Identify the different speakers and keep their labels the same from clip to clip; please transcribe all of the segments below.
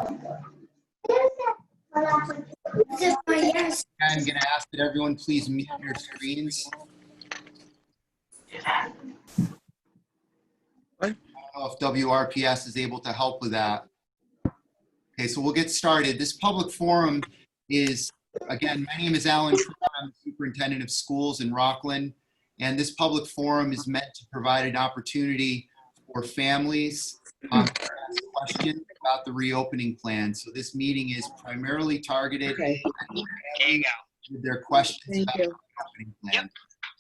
Speaker 1: I'm going to ask that everyone please mute your screens. I don't know if WRPS is able to help with that. Okay, so we'll get started. This public forum is, again, my name is Alan Cron. I'm the superintendent of schools in Rockland, and this public forum is meant to provide an opportunity for families to ask questions about the reopening plan. So this meeting is primarily targeted at their questions about the reopening plan.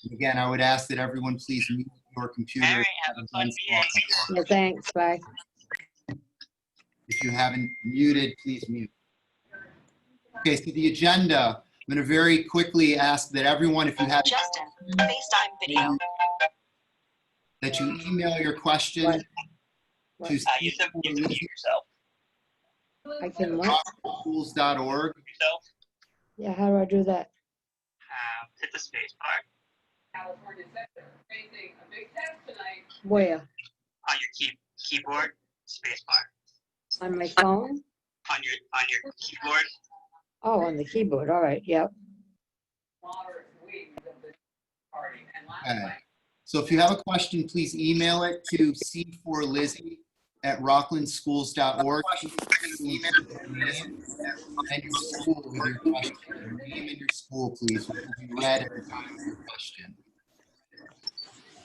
Speaker 1: And again, I would ask that everyone please mute your computer.
Speaker 2: All right, have a fun meeting.
Speaker 3: Yeah, thanks, bye.
Speaker 1: If you haven't muted, please mute. Okay, so the agenda, I'm going to very quickly ask that everyone, if you have
Speaker 2: Justin, FaceTime video.
Speaker 1: that you email your question
Speaker 3: What?
Speaker 1: to
Speaker 2: You have to mute yourself.
Speaker 3: I can what?
Speaker 1: schools.org.
Speaker 2: Yourself.
Speaker 3: Yeah, how do I do that?
Speaker 2: Hit the space bar
Speaker 4: California Center facing a big test tonight.
Speaker 3: Where?
Speaker 2: on your keyboard. Space bar
Speaker 3: On my phone?
Speaker 2: on your keyboard.
Speaker 3: Oh, on the keyboard. All right, yep.
Speaker 4: Moderate wings of the party. And last
Speaker 1: Okay.
Speaker 4: night,
Speaker 1: So if you have a question, please email it to c4lizzie@rocklandschools.org. Email your name and your school with your question. Your name and your school, please, will be read at the time of your question.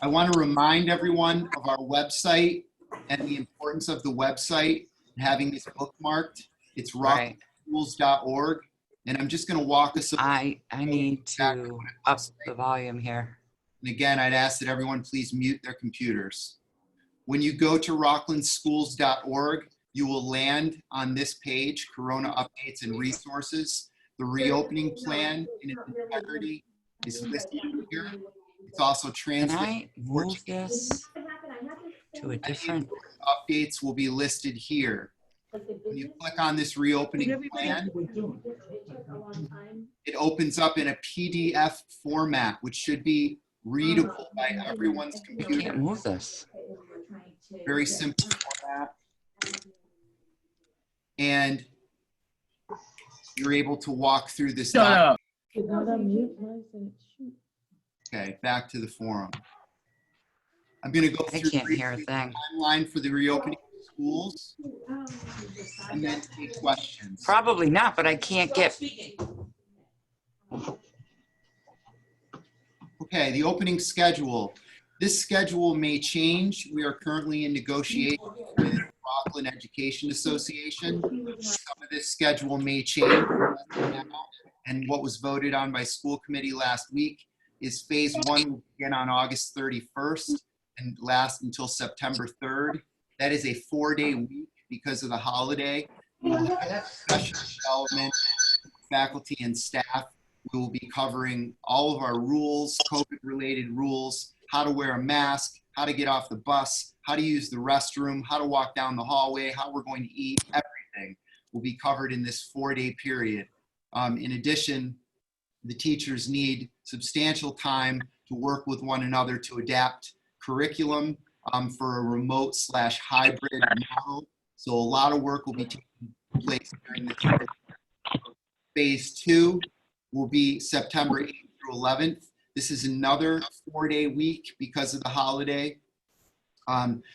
Speaker 1: I want to remind everyone of our website and the importance of the website and having this bookmarked. It's rocklandschools.org. And I'm just going to walk us.
Speaker 5: I need to up the volume here.
Speaker 1: And again, I'd ask that everyone please mute their computers. When you go to rocklandschools.org, you will land on this page, Corona Updates and Resources. The reopening plan in its entirety is listed here. It's also
Speaker 5: Can
Speaker 1: translated.
Speaker 5: I move this to a different?
Speaker 1: Updates will be listed here. When you click on this reopening plan, it opens up in a PDF format, which should be readable by everyone's
Speaker 5: I
Speaker 1: computer.
Speaker 5: can't move this.
Speaker 1: Very simple format. And you're able to walk through this document. Okay, back to the forum. I'm going to go
Speaker 5: I
Speaker 1: through
Speaker 5: can't hear a
Speaker 1: the
Speaker 5: thing.
Speaker 1: timeline for the reopening of schools and then take questions.
Speaker 5: Probably not, but I can't get.
Speaker 1: Okay, the opening schedule. This schedule may change. We are currently in negotiation with Rockland Education Association. Some of this schedule may change now. And what was voted on by school committee last week is phase 1 will begin on August 31st and last until September 3rd. That is a 4-day week because of the holiday. We will have professional development, faculty and staff. We will be covering all of our rules, COVID-related rules, how to wear a mask, how to get off the bus, how to use the restroom, how to walk down the hallway, how we're going to eat, everything will be covered in this 4-day period. In addition, the teachers need substantial time to work with one another to adapt curriculum for a remote/hybrid model. So a lot of work will be taking place during this period. Phase 2 will be September 8th through 11th. This is another 4-day week because of the holiday.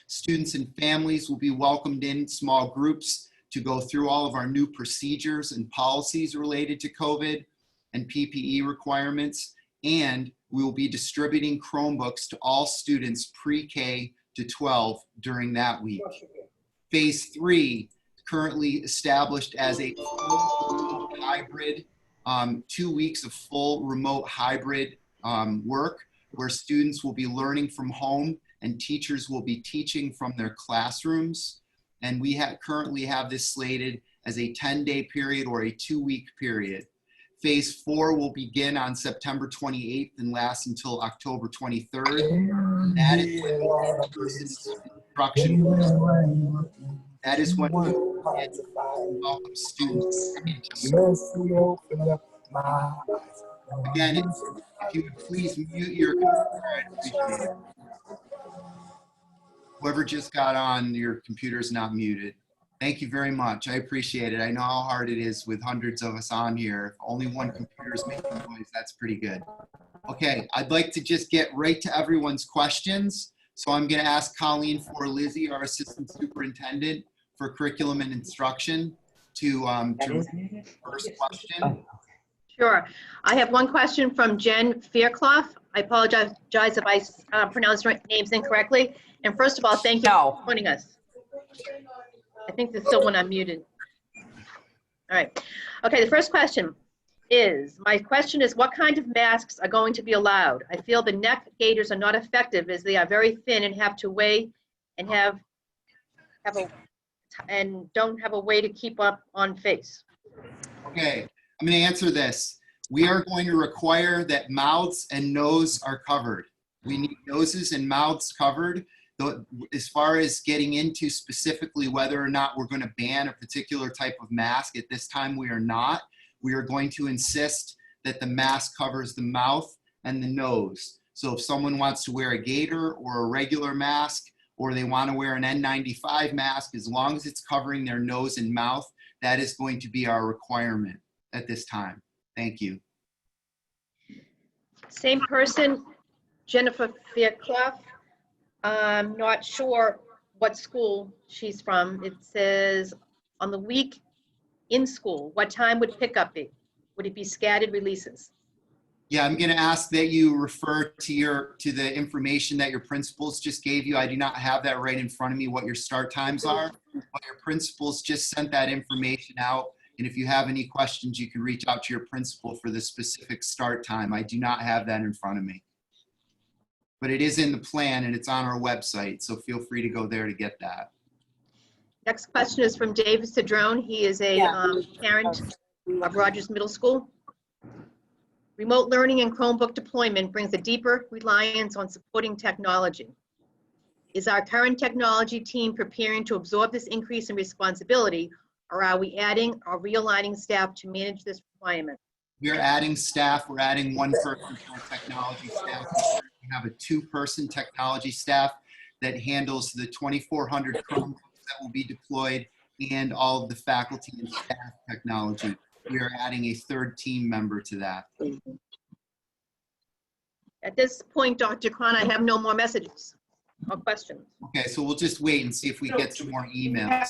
Speaker 1: Students and families will be welcomed in small groups to go through all of our new procedures and policies related to COVID and PPE requirements. And we will be distributing Chromebooks to all students pre-K to 12 during that week. Phase 3, currently established as a full hybrid, 2 weeks of full remote hybrid work where students will be learning from home and teachers will be teaching from their classrooms. And we currently have this slated as a 10-day period or a 2-week period. Phase 4 will begin on September 28th and last until October 23rd. That is when instruction. That is when we welcome students into school. Again, if you would please mute your computer, I'd appreciate it. Whoever just got on, your computer is not muted. Thank you very much. I appreciate it. I know how hard it is with hundreds of us on here. If only one computer is making noise, that's pretty good. Okay, I'd like to just get right to everyone's questions. So I'm going to ask Colleen for Lizzie, our assistant superintendent for curriculum and instruction, to read the first question.
Speaker 6: Sure. I have one question from Jen Fairclough. I apologize if I pronounce her names incorrectly. And first of all, thank you for joining us. I think there's still one unmuted. All right. Okay, the first question is, my question is, what kind of masks are going to be allowed? I feel the neck gaiters are not effective as they are very thin and have to weigh and don't have a way to keep up on face.
Speaker 1: Okay, I'm going to answer this. We are going to require that mouths and nose are covered. We need noses and mouths covered. As far as getting into specifically whether or not we're going to ban a particular type of mask, at this time we are not. We are going to insist that the mask covers the mouth and the nose. So if someone wants to wear a gaiter or a regular mask, or they want to wear an N95 mask, as long as it's covering their nose and mouth, that is going to be our requirement at this time. Thank you.
Speaker 6: Same person, Jennifer Fairclough. I'm not sure what school she's from. It says on the week in school, what time would pickup be? Would it be scattered releases?
Speaker 1: Yeah, I'm going to ask that you refer to the information that your principals just gave you. I do not have that right in front of me, what your start times are, but your principals just sent that information out. And if you have any questions, you can reach out to your principal for the specific start time. I do not have that in front of me. But it is in the plan and it's on our website, so feel free to go there to get that.
Speaker 6: Next question is from Dave Cedrone. He is a parent of Rogers Middle School. Remote learning and Chromebook deployment brings a deeper reliance on supporting technology. Is our current technology team preparing to absorb this increase in responsibility, or are we adding or realigning staff to manage this requirement?
Speaker 1: We're adding staff. We're adding one person to our technology staff. We have a 2-person technology staff that handles the 2,400 Chromebooks that will be deployed and all of the faculty and staff technology. We are adding a 3rd team member to that.
Speaker 6: At this point, Dr. Cron, I have no more messages or questions.
Speaker 1: Okay, so we'll just wait and see if we get some more emails.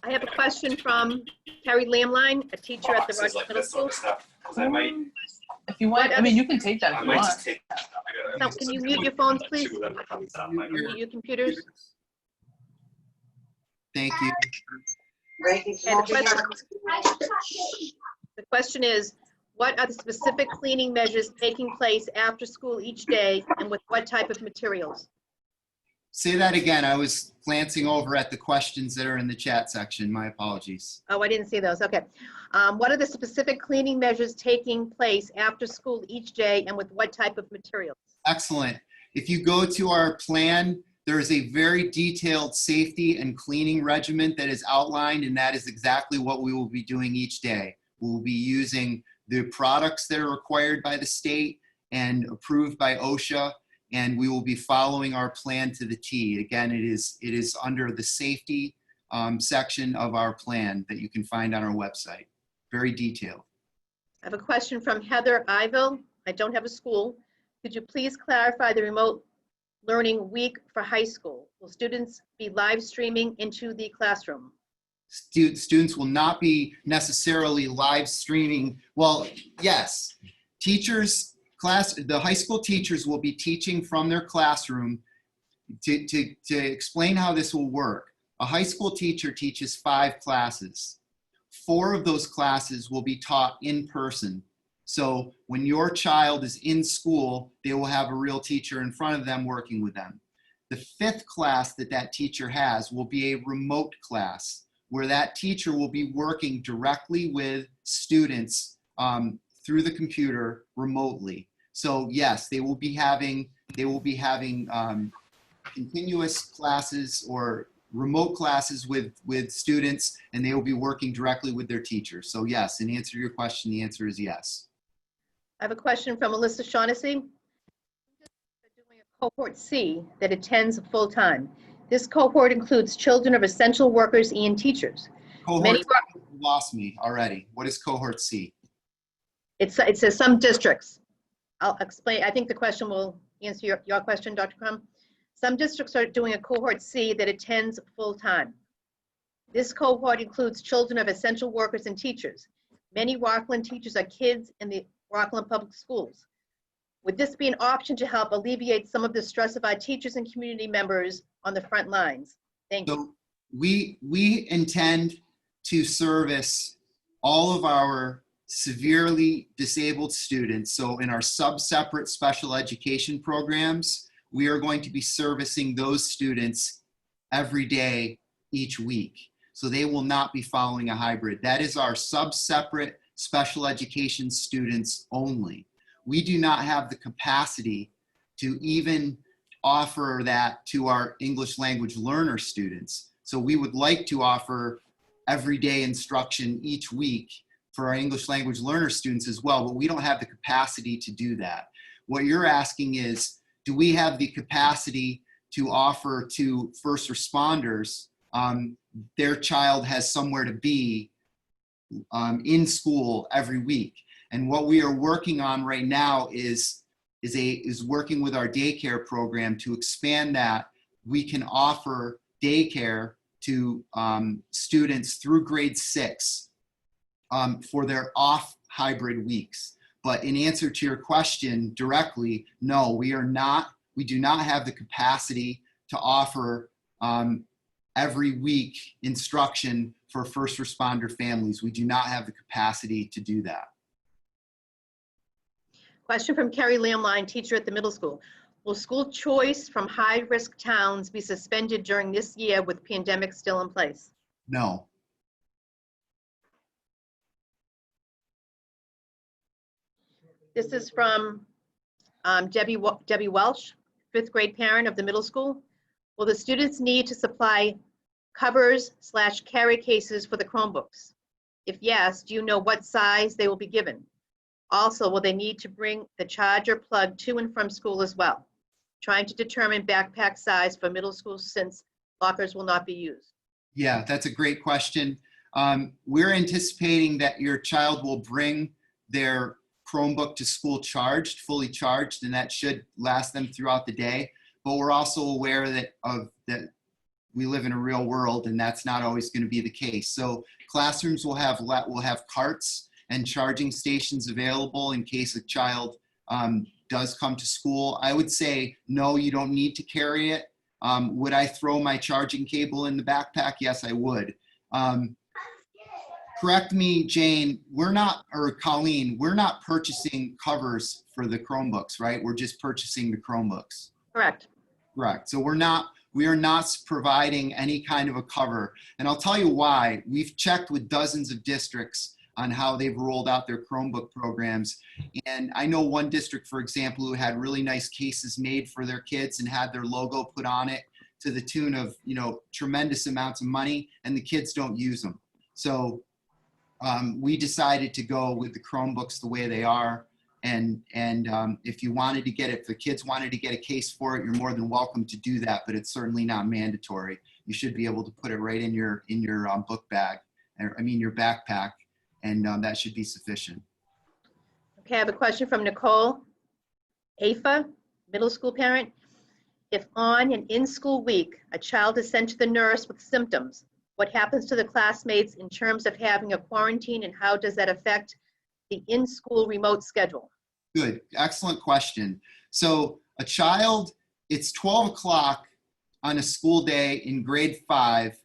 Speaker 6: I have a question from Carrie Lamline, a teacher at the Rogers Middle School.
Speaker 4: If you want, I mean, you can take that if you want.
Speaker 6: No, can you mute your phones, please? Mute your computers.
Speaker 1: Thank you.
Speaker 6: And the question is, what are the specific cleaning measures taking place after school each day and with what type of materials?
Speaker 1: Say that again. I was glancing over at the questions that are in the chat section. My apologies.
Speaker 6: Oh, I didn't see those. Okay. What are the specific cleaning measures taking place after school each day and with what type of materials?
Speaker 1: Excellent. If you go to our plan, there is a very detailed safety and cleaning regimen that is outlined, and that is exactly what we will be doing each day. We will be using the products that are required by the state and approved by OSHA, and we will be following our plan to the T. Again, it is under the safety section of our plan that you can find on our website. Very detailed.
Speaker 6: I have a question from Heather Iville. I don't have a school. Could you please clarify the remote learning week for high school? Will students be live streaming into the classroom?
Speaker 1: Students will not be necessarily live streaming. Well, yes, the high school teachers will be teaching from their classroom. To explain how this will work, a high school teacher teaches 5 classes. 4 of those classes will be taught in person. So when your child is in school, they will have a real teacher in front of them working with them. The 5th class that teacher has will be a remote class where that teacher will be working directly with students through the computer remotely. So yes, they will be having continuous classes or remote classes with students, and they will be working directly with their teachers. So yes, in answer to your question, the answer is yes.
Speaker 6: I have a question from Melissa Shaughnessy. Doing a cohort C that attends full-time. This cohort includes children of essential workers and teachers. Many
Speaker 1: Cohort, you lost me already. What is cohort C?
Speaker 6: It says some districts. I'll explain. I think the question will answer your question, Dr. Crum. Some districts are doing a cohort C that attends full-time. This cohort includes children of essential workers and teachers. Many Rockland teachers are kids in the Rockland Public Schools. Would this be an option to help alleviate some of the stress of our teachers and community members on the front lines? Thank you.
Speaker 1: So we intend to service all of our severely disabled students. So in our sub-separate special education programs, we are going to be servicing those students every day, each week. So they will not be following a hybrid. That is our sub-separate special education students only. We do not have the capacity to even offer that to our English language learner students. So we would like to offer everyday instruction each week for our English language learner students as well, but we don't have the capacity to do that. What you're asking is, do we have the capacity to offer to first responders their child has somewhere to be in school every week? And what we are working on right now is working with our daycare program to expand that. We can offer daycare to students through grade 6 for their off hybrid weeks. But in answer to your question directly, no, we do not have the capacity to offer every week instruction for first responder families. We do not have the capacity to do that.
Speaker 6: Question from Carrie Lamline, teacher at the middle school. Will school choice from high-risk towns be suspended during this year with pandemic still in place?
Speaker 1: No.
Speaker 6: This is from Debbie Welsh, 5th grade parent of the middle school. Will the students need to supply covers/carry cases for the Chromebooks? If yes, do you know what size they will be given? Also, will they need to bring the charger plug to and from school as well? Trying to determine backpack size for middle school since lockers will not be used.
Speaker 1: Yeah, that's a great question. We're anticipating that your child will bring their Chromebook to school charged, fully charged, and that should last them throughout the day. But we're also aware that we live in a real world, and that's not always going to be the case. So classrooms will have carts and charging stations available in case a child does come to school. I would say, no, you don't need to carry it. Would I throw my charging cable in the backpack? Yes, I would. Correct me, Jane, or Colleen, we're not purchasing covers for the Chromebooks, right? We're just purchasing the Chromebooks.
Speaker 6: Correct.
Speaker 1: Correct. So we are not providing any kind of a cover. And I'll tell you why. We've checked with dozens of districts on how they've rolled out their Chromebook programs. And I know one district, for example, who had really nice cases made for their kids and had their logo put on it to the tune of, tremendous amounts of money, and the kids don't use them. So we decided to go with the Chromebooks the way they are. And if the kids wanted to get a case for it, you're more than welcome to do that, but it's certainly not mandatory. You should be able to put it right in your book bag, your backpack, and that should be sufficient.
Speaker 6: Okay, I have a question from Nicole Afa, middle school parent. If on an in-school week, a child is sent to the nurse with symptoms, what happens to the classmates in terms of having a quarantine, and how does that affect the in-school remote schedule?
Speaker 1: Good, excellent question. So a child, it's 12 o'clock on a school day in grade 5,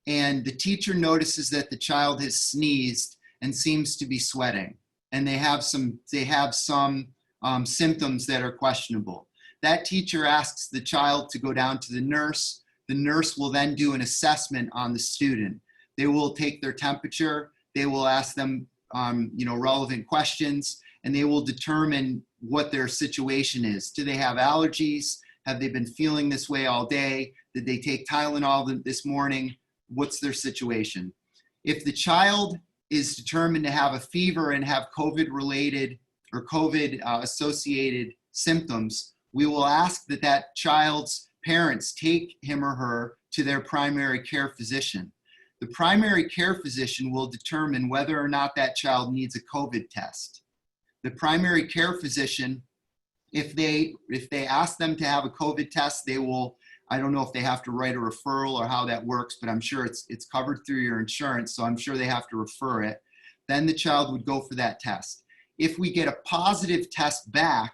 Speaker 1: and the teacher notices that the child has sneezed and seems to be sweating, and they have some symptoms that are questionable. That teacher asks the child to go down to the nurse. The nurse will then do an assessment on the student. They will take their temperature. They will ask them relevant questions, and they will determine what their situation is. Do they have allergies? Have they been feeling this way all day? Did they take Tylenol this morning? What's their situation? If the child is determined to have a fever and have COVID-related or COVID-associated symptoms, we will ask that child's parents take him or her to their primary care physician. The primary care physician will determine whether or not that child needs a COVID test. The primary care physician, if they ask them to have a COVID test, they will, I don't know if they have to write a referral or how that works, but I'm sure it's covered through your insurance, so I'm sure they have to refer it. Then the child would go for that test. If we get a positive test back,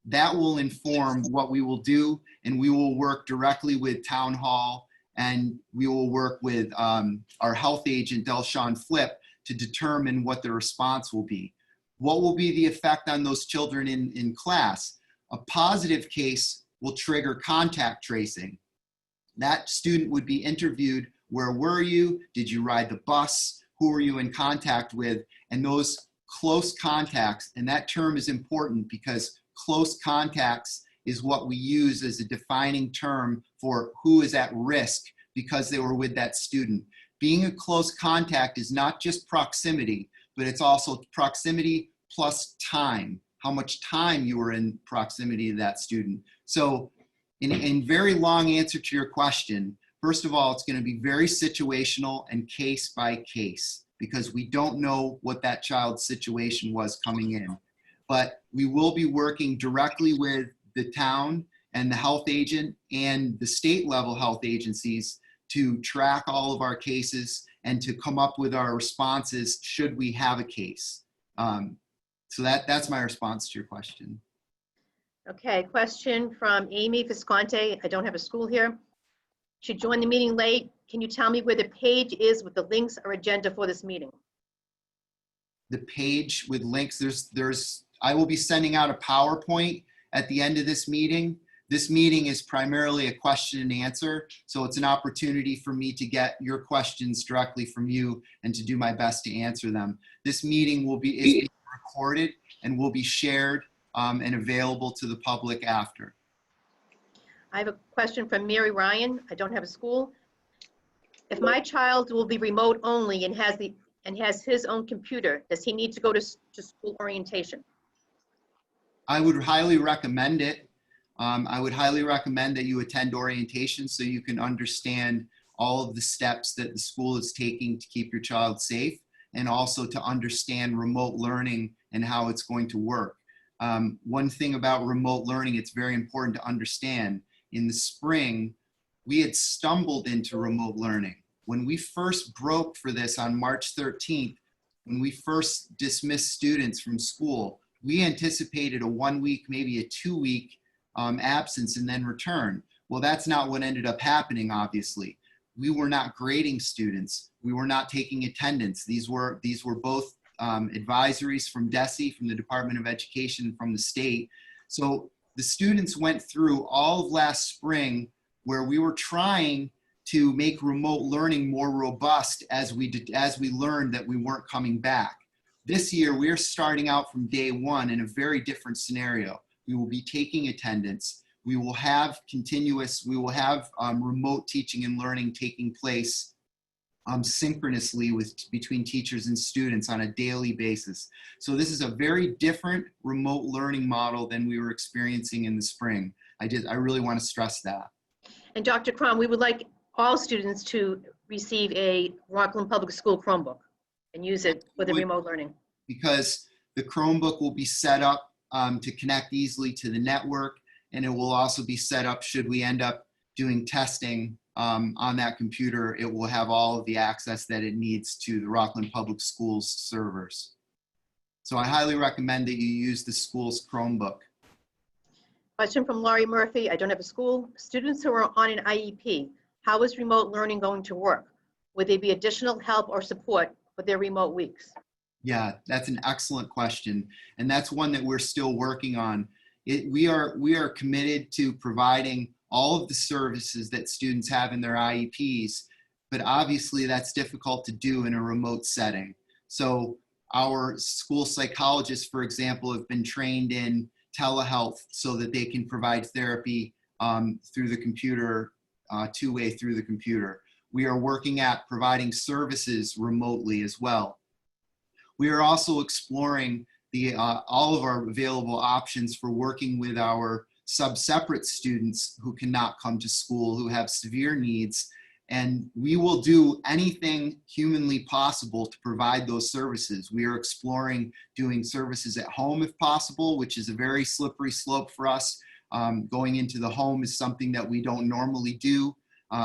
Speaker 1: that will inform what we will do, and we will work directly with Town Hall, and we will work with our health agent, Delshawn Flip, to determine what the response will be. What will be the effect on those children in class? A positive case will trigger contact tracing. That student would be interviewed. Where were you? Did you ride the bus? Who were you in contact with? And those close contacts, and that term is important because close contacts is what we use as a defining term for who is at risk because they were with that student. Being a close contact is not just proximity, but it's also proximity plus time, how much time you were in proximity to that student. So in very long answer to your question, first of all, it's going to be very situational and case by case because we don't know what that child's situation was coming in. But we will be working directly with the town and the health agent and the state level health agencies to track all of our cases and to come up with our responses should we have a case. So that's my response to your question.
Speaker 6: Okay, question from Amy Visconti. I don't have a school here. She joined the meeting late. Can you tell me where the page is with the links or agenda for this meeting?
Speaker 1: The page with links, I will be sending out a PowerPoint at the end of this meeting. This meeting is primarily a question and answer, so it's an opportunity for me to get your questions directly from you and to do my best to answer them. This meeting is being recorded and will be shared and available to the public after.
Speaker 6: I have a question from Mary Ryan. I don't have a school. If my child will be remote only and has his own computer, does he need to go to school orientation?
Speaker 1: I would highly recommend it. I would highly recommend that you attend orientation so you can understand all of the steps that the school is taking to keep your child safe and also to understand remote learning and how it's going to work. One thing about remote learning, it's very important to understand. In the spring, we had stumbled into remote learning. When we first broke for this on March 13th, when we first dismissed students from school, we anticipated a 1 week, maybe a 2 week absence and then return. Well, that's not what ended up happening, obviously. We were not grading students. We were not taking attendance. These were both advisories from DESE, from the Department of Education, from the state. So the students went through all of last spring where we were trying to make remote learning more robust as we learned that we weren't coming back. This year, we're starting out from day one in a very different scenario. We will be taking attendance. We will have remote teaching and learning taking place synchronously between teachers and students on a daily basis. So this is a very different remote learning model than we were experiencing in the spring. I really want to stress that.
Speaker 6: And Dr. Cron, we would like all students to receive a Rockland Public School Chromebook and use it with the remote learning. Because
Speaker 1: the Chromebook will be set up to connect easily to the network, and it will also be set up should we end up doing testing on that computer. It will have all of the access that it needs to the Rockland Public Schools servers. So I highly recommend that you use the school's Chromebook.
Speaker 6: Question from Laurie Murphy. I don't have a school. Students who are on an IEP, how is remote learning going to work? Would there be additional help or support for their remote weeks?
Speaker 1: Yeah, that's an excellent question. And that's one that we're still working on. We are committed to providing all of the services that students have in their IEPs, but obviously that's difficult to do in a remote setting. So our school psychologists, for example, have been trained in telehealth so that they can provide therapy through the computer, two-way through the computer. We are working at providing services remotely as well. We are also exploring all of our available options for working with our sub-separate students who cannot come to school, who have severe needs. And we will do anything humanly possible to provide those services. We are exploring doing services at home if possible, which is a very slippery slope for us. Going into the home is something that we don't normally do.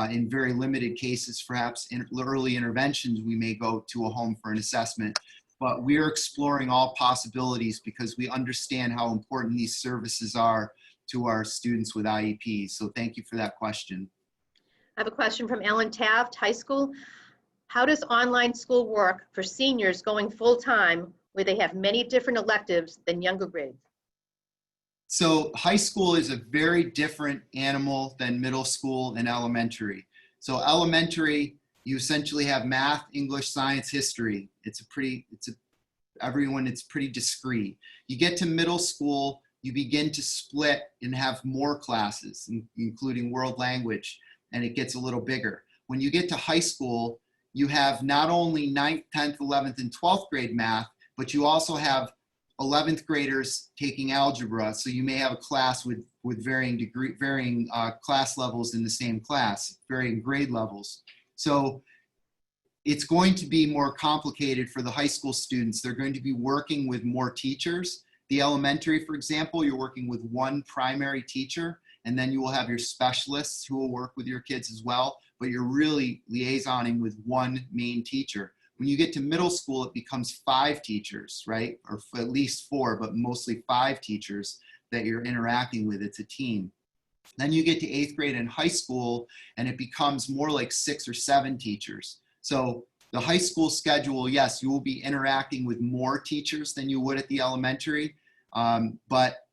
Speaker 1: In very limited cases, perhaps in early interventions, we may go to a home for an assessment. But we are exploring all possibilities because we understand how important these services are to our students with IEPs. So thank you for that question.
Speaker 6: I have a question from Ellen Taft, high school. How does online school work for seniors going full-time where they have many different electives than younger grades?
Speaker 1: So high school is a very different animal than middle school and elementary. So elementary, you essentially have math, English, science, history. It's pretty discrete. You get to middle school, you begin to split and have more classes, including world language, and it gets a little bigger. When you get to high school, you have not only 9th, 10th, 11th, and 12th grade math, but you also have 11th graders taking algebra. So you may have a class with varying class levels in the same class, varying grade levels. So it's going to be more complicated for the high school students. They're going to be working with more teachers. The elementary, for example, you're working with one primary teacher, and then you will have your specialists who will work with your kids as well, but you're really liaisoning with one main teacher. When you get to middle school, it becomes 5 teachers, right? Or at least 4, but mostly 5 teachers that you're interacting with. It's a team. Then you get to 8th grade and high school, and it becomes more like 6 or 7 teachers. So the high school schedule, yes, you will be interacting with more teachers than you would at the elementary. But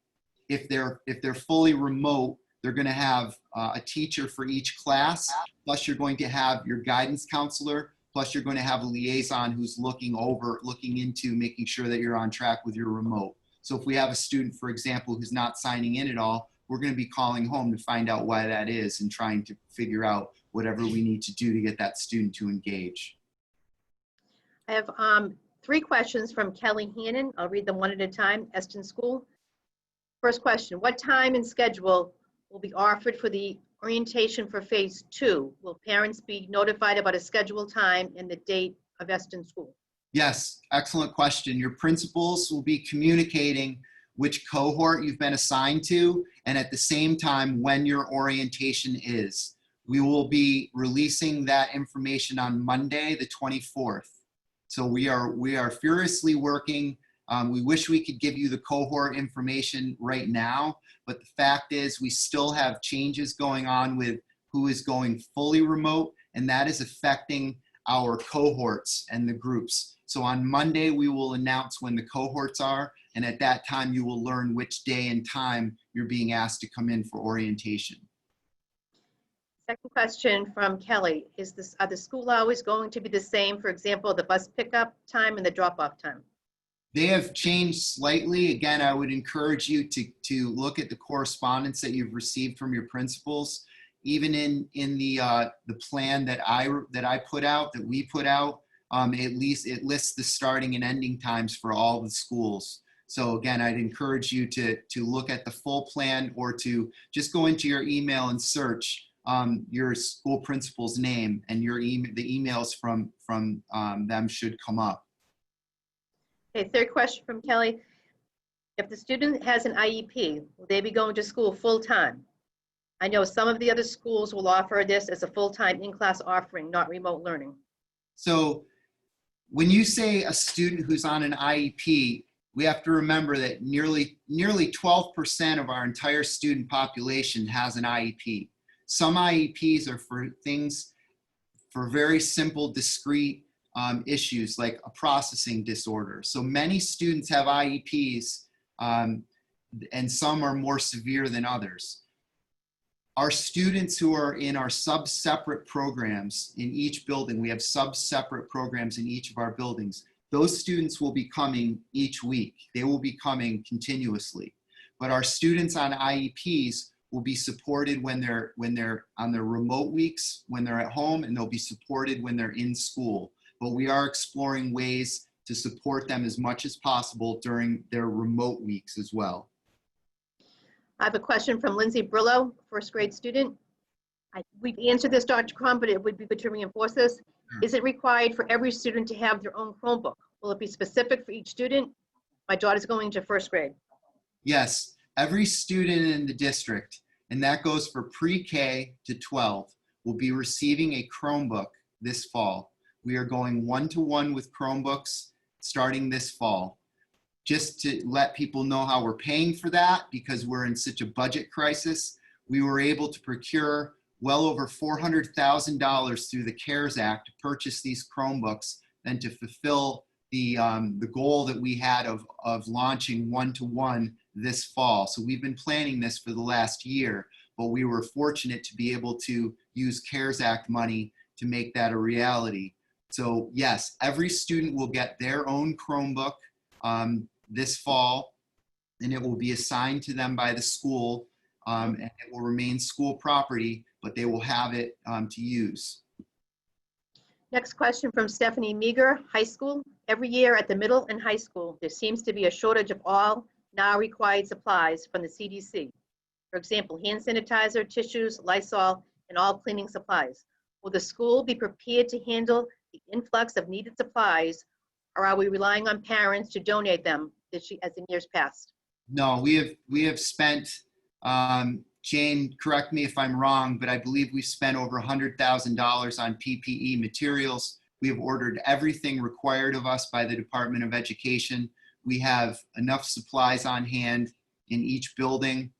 Speaker 1: if they're fully remote, they're going to have a teacher for each class. Plus, you're going to have your guidance counselor. Plus, you're going to have a liaison who's looking into making sure that you're on track with your remote. So if we have a student, for example, who's not signing in at all, we're going to be calling home to find out why that is and trying to figure out whatever we need to do to get that student to engage.
Speaker 6: I have 3 questions from Kelly Hannon. I'll read them one at a time. Eston School. First question, what time and schedule will be offered for the orientation for phase 2? Will parents be notified about a scheduled time and the date of Eston School?
Speaker 1: Yes, excellent question. Your principals will be communicating which cohort you've been assigned to, and at the same time when your orientation is. We will be releasing that information on Monday, the 24th. So we are furiously working. We wish we could give you the cohort information right now, but the fact is we still have changes going on with who is going fully remote, and that is affecting our cohorts and the groups. So on Monday, we will announce when the cohorts are, and at that time, you will learn which day and time you're being asked to come in for orientation.
Speaker 6: Second question from Kelly, are the school hours going to be the same, for example, the bus pickup time and the drop-off time?
Speaker 1: They have changed slightly. Again, I would encourage you to look at the correspondence that you've received from your principals. Even in the plan that I put out, that we put out, it lists the starting and ending times for all the schools. So again, I'd encourage you to look at the full plan or to just go into your email and search your school principal's name, and the emails from them should come up.
Speaker 6: Okay, third question from Kelly. If the student has an IEP, will they be going to school full-time? I know some of the other schools will offer this as a full-time in-class offering, not remote learning.
Speaker 1: So when you say a student who's on an IEP, we have to remember that nearly 12% of our entire student population has an IEP. Some IEPs are for very simple, discrete issues like a processing disorder. So many students have IEPs, and some are more severe than others. Our students who are in our sub-separate programs in each building, we have sub-separate programs in each of our buildings. Those students will be coming each week. They will be coming continuously. But our students on IEPs will be supported when they're on their remote weeks, when they're at home, and they'll be supported when they're in school. But we are exploring ways to support them as much as possible during their remote weeks as well.
Speaker 6: I have a question from Lindsay Brillo, first grade student. We've answered this, Dr. Cron, but it would be good to reinforce this. Is it required for every student to have their own Chromebook? Will it be specific for each student? My daughter's going to first grade.
Speaker 1: Yes, every student in the district, and that goes for pre-K to 12, will be receiving a Chromebook this fall. We are going one-to-one with Chromebooks starting this fall. Just to let people know how we're paying for that, because we're in such a budget crisis, we were able to procure well over $400,000 through the CARES Act to purchase these Chromebooks and to fulfill the goal that we had of launching one-to-one this fall. So we've been planning this for the last year, but we were fortunate to be able to use CARES Act money to make that a reality. So yes, every student will get their own Chromebook this fall, and it will be assigned to them by the school, and it will remain school property, but they will have it to use.
Speaker 6: Next question from Stephanie Meager, high school. Every year at the middle and high school, there seems to be a shortage of all now required supplies from the CDC. For example, hand sanitizer, tissues, Lysol, and all cleaning supplies. Will the school be prepared to handle the influx of needed supplies, or are we relying on parents to donate them as in years past?
Speaker 1: No, we have spent, Jane, correct me if I'm wrong, but I believe we spent over $100,000 on PPE materials. We have ordered everything required of us by the Department of Education. We have enough supplies on hand in each building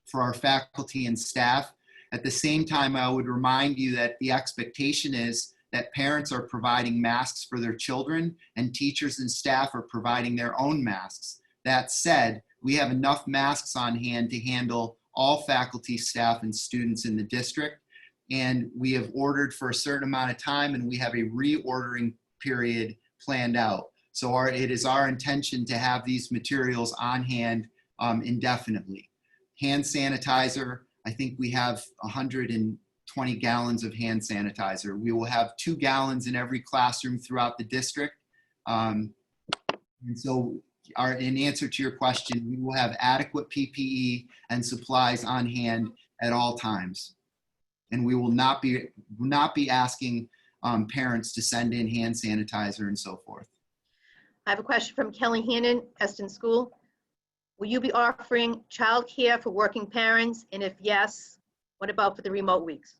Speaker 1: for our faculty and staff. At the same time, I would remind you that the expectation is that parents are providing masks for their children and teachers and staff are providing their own masks. That said, we have enough masks on hand to handle all faculty, staff, and students in the district. And we have ordered for a certain amount of time, and we have a reordering period planned out. So it is our intention to have these materials on hand indefinitely. Hand sanitizer, I think we have 120 gallons of hand sanitizer. We will have 2 gallons in every classroom throughout the district. And so in answer to your question, we will have adequate PPE and supplies on hand at all times. And we will not be asking parents to send in hand sanitizer and so forth.
Speaker 6: I have a question from Kelly Hannon, Eston School. Will you be offering childcare for working parents? And if yes, what about for the remote weeks?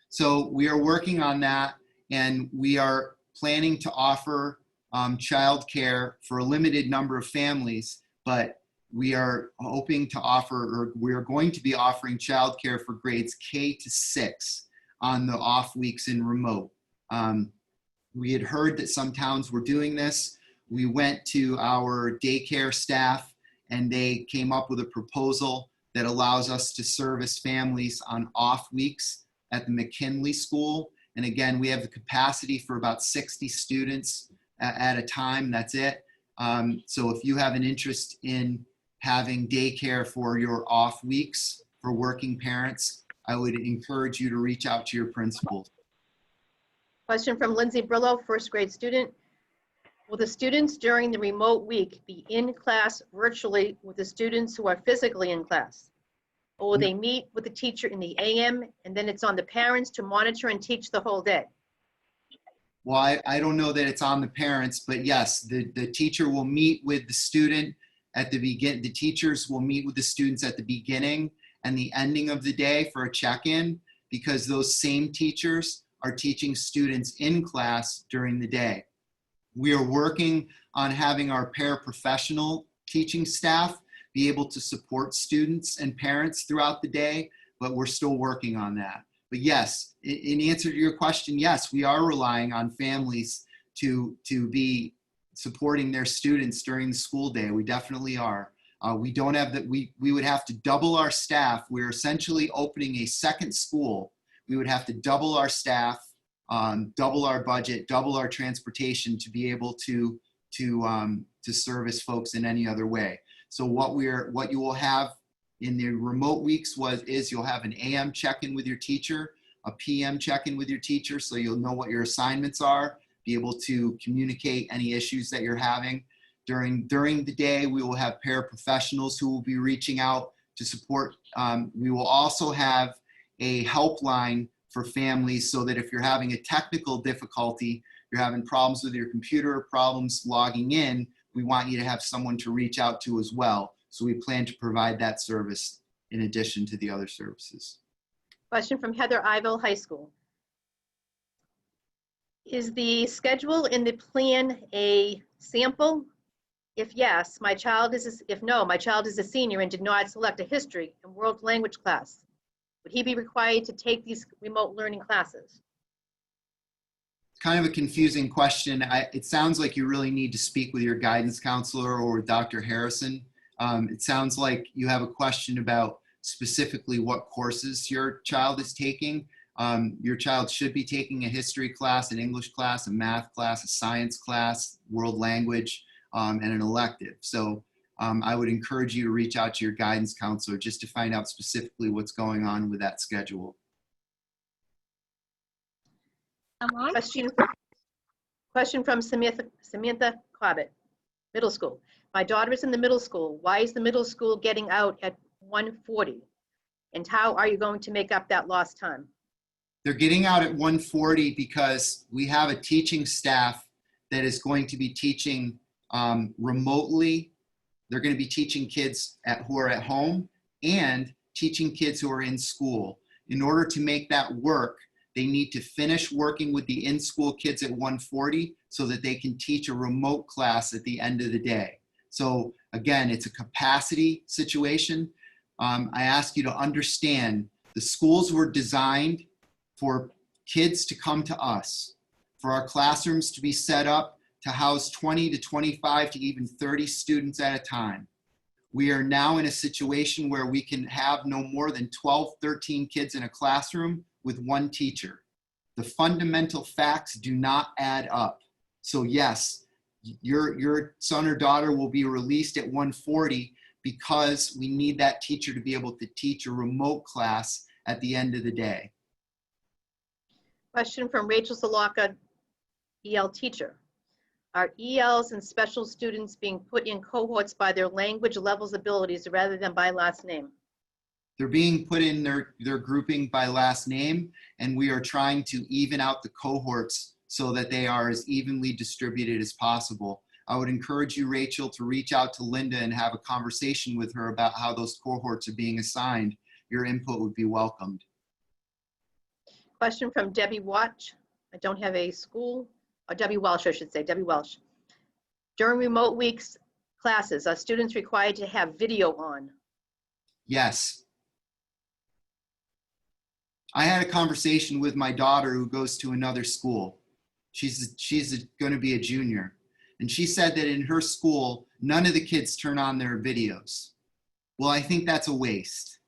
Speaker 1: So we are working on that, and we are planning to offer childcare for a limited number of families, but we are hoping to offer, or we are going to be offering childcare for grades K to 6 on the off weeks in remote. We had heard that some towns were doing this. We went to our daycare staff and they came up with a proposal that allows us to service families on off weeks at the McKinley School. And again, we have the capacity for about 60 students at a time, that's it. So if you have an interest in having daycare for your off weeks for working parents, I would encourage you to reach out to your principals.
Speaker 6: Question from Lindsay Brillo, first grade student. Will the students during the remote week be in class virtually with the students who are physically in class? Or will they meet with the teacher in the AM and then it's on the parents to monitor and teach the whole day?
Speaker 1: Well, I don't know that it's on the parents, but yes, the teacher will meet with the student at the beginning. The teachers will meet with the students at the beginning and the ending of the day for a check-in, because those same teachers are teaching students in class during the day. We are working on having our paraprofessional teaching staff be able to support students and parents throughout the day, but we're still working on that. But yes, in answer to your question, yes, we are relying on families to be supporting their students during the school day. We definitely are. We don't have that. We would have to double our staff. We're essentially opening a second school. We would have to double our staff, double our budget, double our transportation to be able to service folks in any other way. So what you will have in the remote weeks is you'll have an AM check-in with your teacher, a PM check-in with your teacher, so you'll know what your assignments are, be able to communicate any issues that you're having. During the day, we will have paraprofessionals who will be reaching out to support. We will also have a helpline for families so that if you're having a technical difficulty, you're having problems with your computer, problems logging in, we want you to have someone to reach out to as well. So we plan to provide that service in addition to the other services.
Speaker 6: Question from Heather Iville, High School. Is the schedule in the plan a sample? If yes, if no, my child is a senior and did not select a history and world language class. Would he be required to take these remote learning classes?
Speaker 1: Kind of a confusing question. It sounds like you really need to speak with your guidance counselor or with Dr. Harrison. It sounds like you have a question about specifically what courses your child is taking. Your child should be taking a history class, an English class, a math class, a science class, world language, and an elective. So I would encourage you to reach out to your guidance counselor just to find out specifically what's going on with that schedule.
Speaker 6: Question from Samantha Cobbett, middle school. My daughter is in the middle school. Why is the middle school getting out at 1:40? And how are you going to make up that lost time?
Speaker 1: They're getting out at 1:40 because we have a teaching staff that is going to be teaching remotely. They're going to be teaching kids who are at home and teaching kids who are in school. In order to make that work, they need to finish working with the in-school kids at 1:40 so that they can teach a remote class at the end of the day. So again, it's a capacity situation. I ask you to understand the schools were designed for kids to come to us, for our classrooms to be set up to house 20 to 25 to even 30 students at a time. We are now in a situation where we can have no more than 12, 13 kids in a classroom with one teacher. The fundamental facts do not add up. So yes, your son or daughter will be released at 1:40 because we need that teacher to be able to teach a remote class at the end of the day.
Speaker 6: Question from Rachel Salaka, EL teacher. Are ELs and special students being put in cohorts by their language levels abilities rather than by last name?
Speaker 1: They're being put in their grouping by last name, and we are trying to even out the cohorts so that they are as evenly distributed as possible. I would encourage you, Rachel, to reach out to Linda and have a conversation with her about how those cohorts are being assigned. Your input would be welcomed.
Speaker 6: Question from Debbie Watch. I don't have a school, or Debbie Welsh, I should say, Debbie Welsh. During remote weeks classes, are students required to have video on?
Speaker 1: Yes. I had a conversation with my daughter who goes to another school. She's going to be a junior. And she said that in her school, none of the kids turn on their videos. Well, I think that's a waste.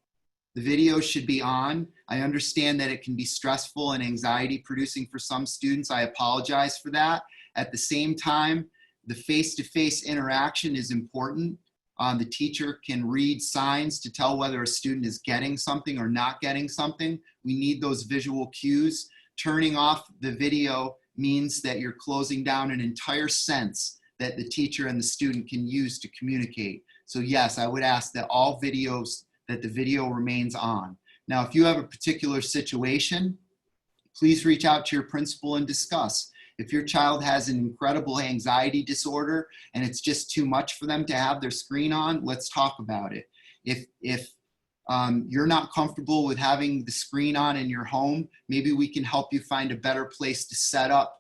Speaker 1: The video should be on. I understand that it can be stressful and anxiety producing for some students. I apologize for that. At the same time, the face-to-face interaction is important. The teacher can read signs to tell whether a student is getting something or not getting something. We need those visual cues. Turning off the video means that you're closing down an entire sense that the teacher and the student can use to communicate. So yes, I would ask that all videos, that the video remains on. Now, if you have a particular situation, please reach out to your principal and discuss. If your child has an incredible anxiety disorder and it's just too much for them to have their screen on, let's talk about it. If you're not comfortable with having the screen on in your home, maybe we can help you find a better place to set up,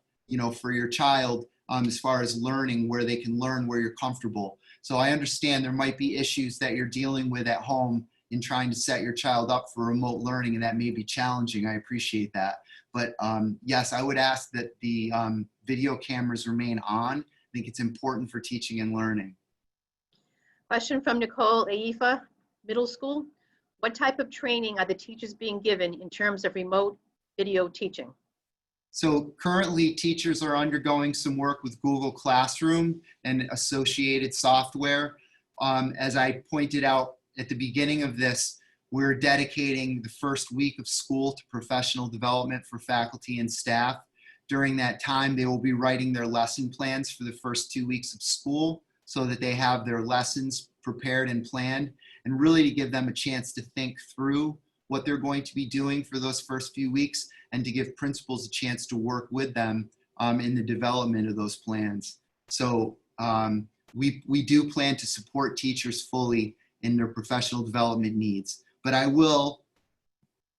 Speaker 1: for your child as far as learning, where they can learn where you're comfortable. So I understand there might be issues that you're dealing with at home in trying to set your child up for remote learning, and that may be challenging. I appreciate that. But yes, I would ask that the video cameras remain on. I think it's important for teaching and learning.
Speaker 6: Question from Nicole Aifa, middle school. What type of training are the teachers being given in terms of remote video teaching?
Speaker 1: So currently teachers are undergoing some work with Google Classroom and associated software. As I pointed out at the beginning of this, we're dedicating the first week of school to professional development for faculty and staff. During that time, they will be writing their lesson plans for the first 2 weeks of school so that they have their lessons prepared and planned. and really to give them a chance to think through what they're going to be doing for those first few weeks, and to give principals a chance to work with them in the development of those plans. So we do plan to support teachers fully in their professional development needs. But I will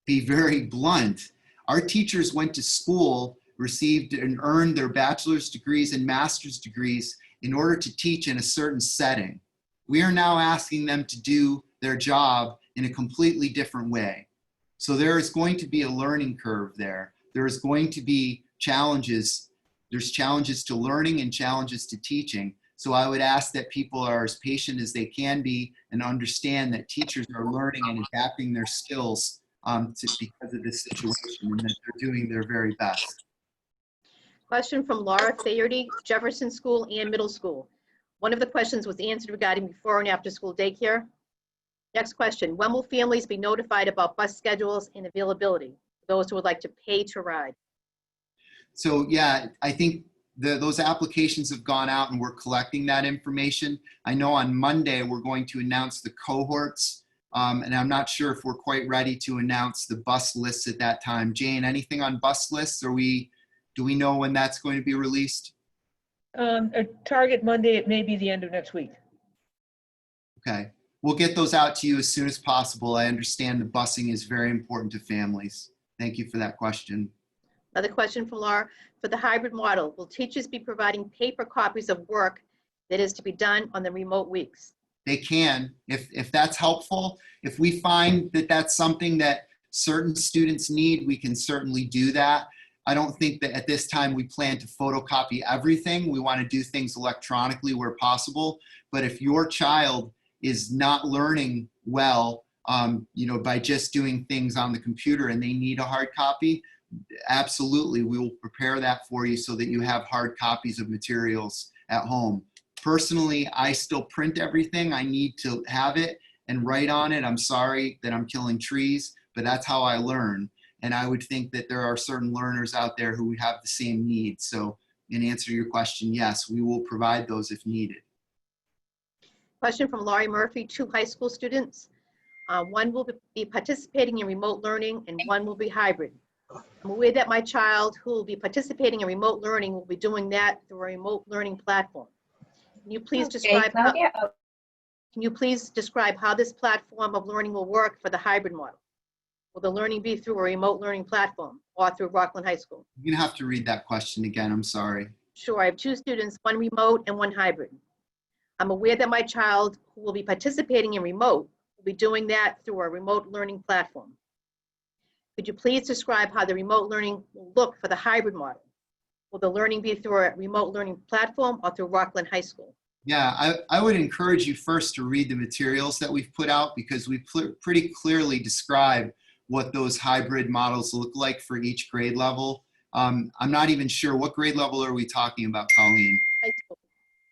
Speaker 1: be very blunt. Our teachers went to school, received and earned their bachelor's degrees and master's degrees in order to teach in a certain setting. We are now asking them to do their job in a completely different way. So there is going to be a learning curve there. There is going to be challenges. There's challenges to learning and challenges to teaching. So I would ask that people are as patient as they can be and understand that teachers are learning and adapting their skills because of this situation, and that they're doing their very best.
Speaker 6: Question from Laura Faherty, Jefferson School and Middle School. One of the questions was answered regarding before and after school daycare. Next question, when will families be notified about bus schedules and availability for those who would like to pay to ride?
Speaker 1: So yeah, I think those applications have gone out and we're collecting that information. I know on Monday we're going to announce the cohorts, and I'm not sure if we're quite ready to announce the bus lists at that time. Jane, anything on bus lists? Do we know when that's going to be released?
Speaker 7: A target Monday, it may be the end of next week.
Speaker 1: Okay, we'll get those out to you as soon as possible. I understand the busing is very important to families. Thank you for that question.
Speaker 6: Another question from Laura. For the hybrid model, will teachers be providing paper copies of work that is to be done on the remote weeks?
Speaker 1: They can, if that's helpful. If we find that that's something that certain students need, we can certainly do that. I don't think that at this time we plan to photocopy everything. We want to do things electronically where possible. But if your child is not learning well, by just doing things on the computer and they need a hard copy, absolutely, we will prepare that for you so that you have hard copies of materials at home. Personally, I still print everything. I need to have it and write on it. I'm sorry that I'm killing trees, but that's how I learn. And I would think that there are certain learners out there who have the same needs. So in answer to your question, yes, we will provide those if needed.
Speaker 6: Question from Laurie Murphy, 2 high school students. One will be participating in remote learning and one will be hybrid. I'm aware that my child who will be participating in remote learning will be doing that through a remote learning platform. Can you please describe how this platform of learning will work for the hybrid model? Will the learning be through a remote learning platform or through Rockland High School?
Speaker 1: You're gonna have to read that question again, I'm sorry.
Speaker 6: Sure, I have 2 students, one remote and one hybrid. I'm aware that my child who will be participating in remote will be doing that through a remote learning platform. Could you please describe how the remote learning will look for the hybrid model? Will the learning be through a remote learning platform or through Rockland High School?
Speaker 1: Yeah, I would encourage you first to read the materials that we've put out, because we pretty clearly describe what those hybrid models look like for each grade level. I'm not even sure, what grade level are we talking about, Colleen?
Speaker 6: High school.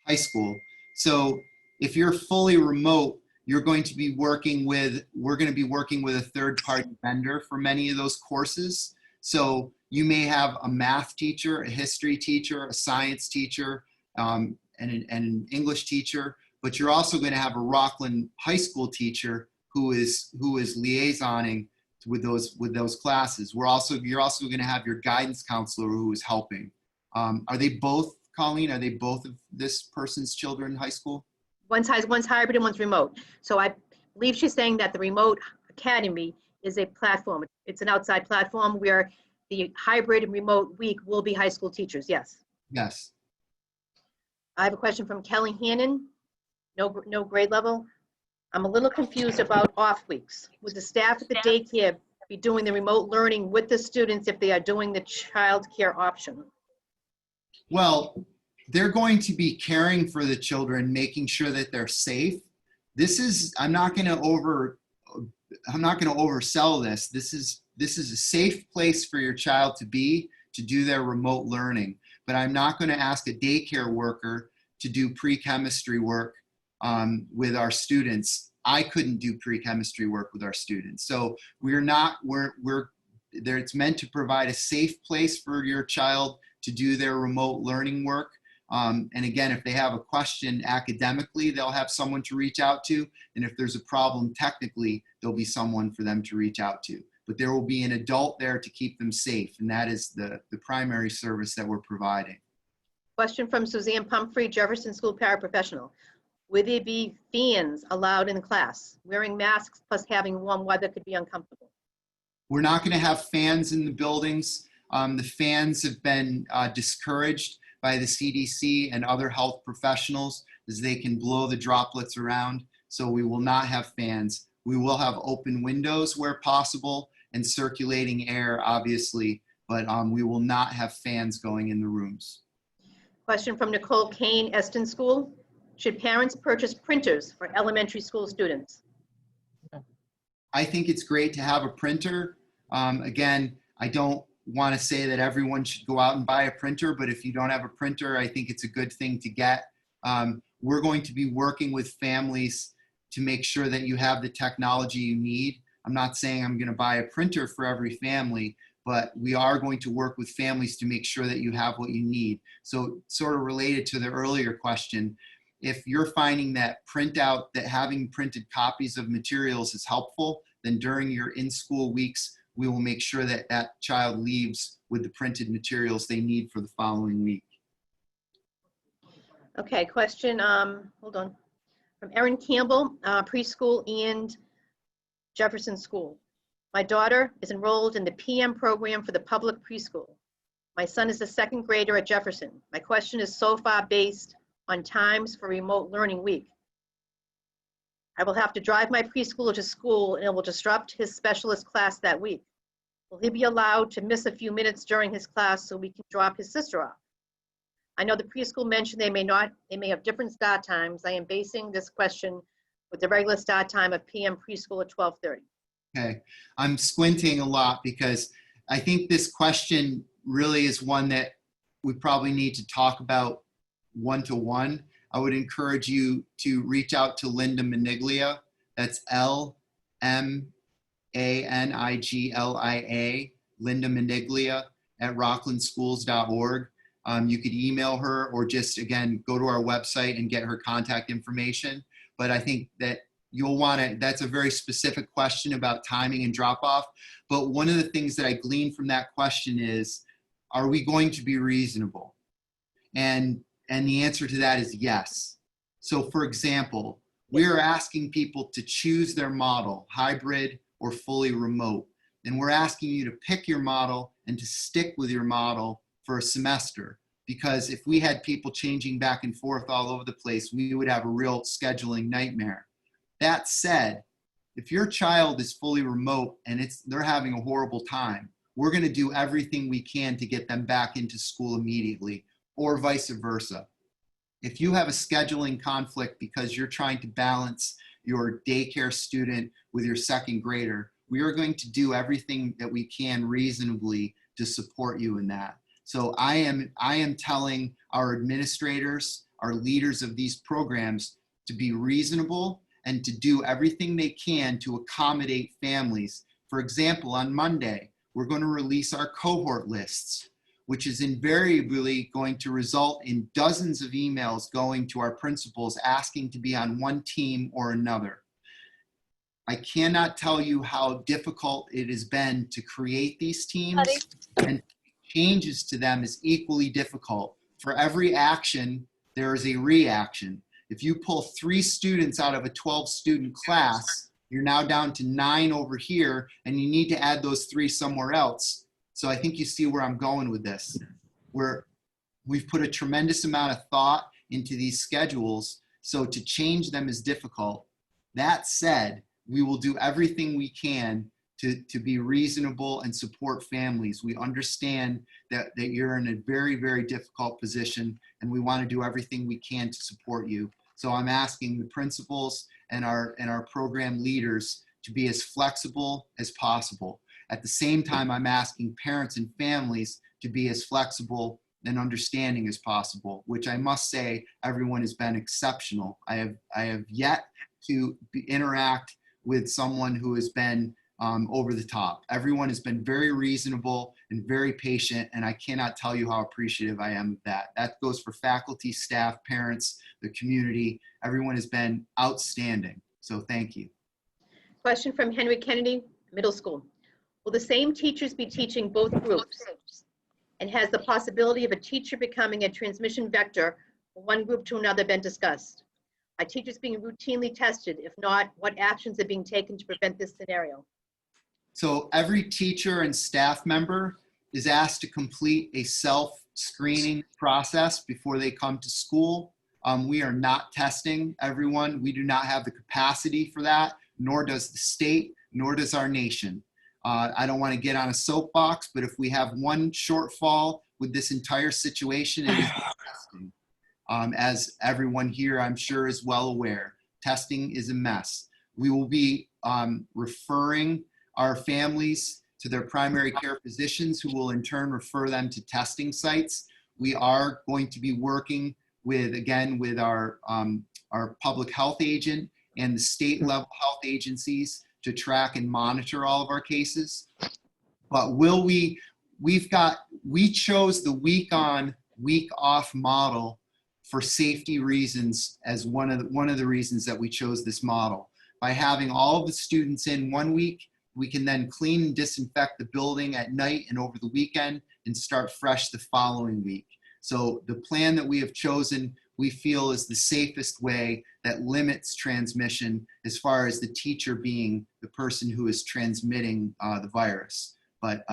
Speaker 1: High school. So if you're fully remote, we're going to be working with a third-party vendor for many of those courses. So you may have a math teacher, a history teacher, a science teacher, and an English teacher, but you're also going to have a Rockland High School teacher who is liaisoning with those classes. You're also going to have your guidance counselor who is helping. Are they both, Colleen? Are they both of this person's children in high school?
Speaker 6: One's hybrid and one's remote. So I believe she's saying that the remote academy is a platform. It's an outside platform where the hybrid and remote week will be high school teachers, yes.
Speaker 1: Yes.
Speaker 6: I have a question from Kelly Hannon, no grade level. I'm a little confused about off weeks. Would the staff at the daycare be doing the remote learning with the students if they are doing the child care option?
Speaker 1: Well, they're going to be caring for the children, making sure that they're safe. I'm not going to oversell this. This is a safe place for your child to be, to do their remote learning. But I'm not going to ask a daycare worker to do pre-chemistry work with our students. I couldn't do pre-chemistry work with our students. So it's meant to provide a safe place for your child to do their remote learning work. And again, if they have a question academically, they'll have someone to reach out to. And if there's a problem technically, there'll be someone for them to reach out to. But there will be an adult there to keep them safe. And that is the primary service that we're providing.
Speaker 6: Question from Suzanne Pumphrey, Jefferson School paraprofessional. Will there be fans allowed in class? Wearing masks plus having warm weather could be uncomfortable.
Speaker 1: We're not going to have fans in the buildings. The fans have been discouraged by the CDC and other health professionals as they can blow the droplets around. So we will not have fans. We will have open windows where possible and circulating air, obviously, but we will not have fans going in the rooms.
Speaker 6: Question from Nicole Kane, Eston School. Should parents purchase printers for elementary school students?
Speaker 1: I think it's great to have a printer. Again, I don't want to say that everyone should go out and buy a printer, but if you don't have a printer, I think it's a good thing to get. We're going to be working with families to make sure that you have the technology you need. I'm not saying I'm going to buy a printer for every family, but we are going to work with families to make sure that you have what you need. So sort of related to the earlier question, if you're finding that having printed copies of materials is helpful, then during your in-school weeks, we will make sure that that child leaves with the printed materials they need for the following week.
Speaker 6: Okay, question, hold on. From Erin Campbell, preschool and Jefferson School. My daughter is enrolled in the PM program for the public preschool. My son is a second grader at Jefferson. My question is so far based on times for remote learning week. I will have to drive my preschooler to school and it will disrupt his specialist class that week. Will he be allowed to miss a few minutes during his class so we can drop his sister off? I know the preschool mentioned they may have different start times. I am basing this question with the regular start time of PM preschool at 12:30.
Speaker 1: Okay, I'm squinting a lot because I think this question really is one that we probably need to talk about one-to-one. I would encourage you to reach out to Linda Maniglia. That's LMANIGLIA, Linda Maniglia at rocklandschools.org. You could email her or just, again, go to our website and get her contact information. But I think that you'll want to, that's a very specific question about timing and drop off. But one of the things that I gleaned from that question is, are we going to be reasonable? And the answer to that is yes. So for example, we are asking people to choose their model, hybrid or fully remote. And we're asking you to pick your model and to stick with your model for a semester. Because if we had people changing back and forth all over the place, we would have a real scheduling nightmare. That said, if your child is fully remote and they're having a horrible time, we're going to do everything we can to get them back into school immediately, or vice versa. If you have a scheduling conflict because you're trying to balance your daycare student with your second grader, we are going to do everything that we can reasonably to support you in that. So I am telling our administrators, our leaders of these programs, to be reasonable and to do everything they can to accommodate families. For example, on Monday, we're going to release our cohort lists, which is invariably going to result in dozens of emails going to our principals asking to be on one team or another. I cannot tell you how difficult it has been to create these teams, and changes to them is equally difficult. For every action, there is a reaction. If you pull 3 students out of a 12-student class, you're now down to 9 over here, and you need to add those 3 somewhere else. So I think you see where I'm going with this. We've put a tremendous amount of thought into these schedules, so to change them is difficult. That said, we will do everything we can to be reasonable and support families. We understand that you're in a very, very difficult position, and we want to do everything we can to support you. So I'm asking the principals and our program leaders to be as flexible as possible. At the same time, I'm asking parents and families to be as flexible and understanding as possible, which I must say, everyone has been exceptional. I have yet to interact with someone who has been over the top. Everyone has been very reasonable and very patient, and I cannot tell you how appreciative I am of that. That goes for faculty, staff, parents, the community. Everyone has been outstanding. So thank you.
Speaker 6: Question from Henry Kennedy, middle school. Will the same teachers be teaching both groups? And has the possibility of a teacher becoming a transmission vector from one group to another been discussed? Are teachers being routinely tested? If not, what actions are being taken to prevent this scenario?
Speaker 1: So every teacher and staff member is asked to complete a self-screening process before they come to school. We are not testing everyone. We do not have the capacity for that, nor does the state, nor does our nation. I don't want to get on a soapbox, but if we have one shortfall with this entire situation, it is testing. As everyone here, I'm sure, is well aware, testing is a mess. We will be referring our families to their primary care physicians, who will in turn refer them to testing sites. We are going to be working with our public health agent and the state level health agencies to track and monitor all of our cases. But we chose the week on, week off model for safety reasons as one of the reasons that we chose this model. By having all of the students in 1 week, we can then clean and disinfect the building at night and over the weekend and start fresh the following week. So the plan that we have chosen, we feel, is the safest way that limits transmission as far as the teacher being the person who is transmitting the virus. But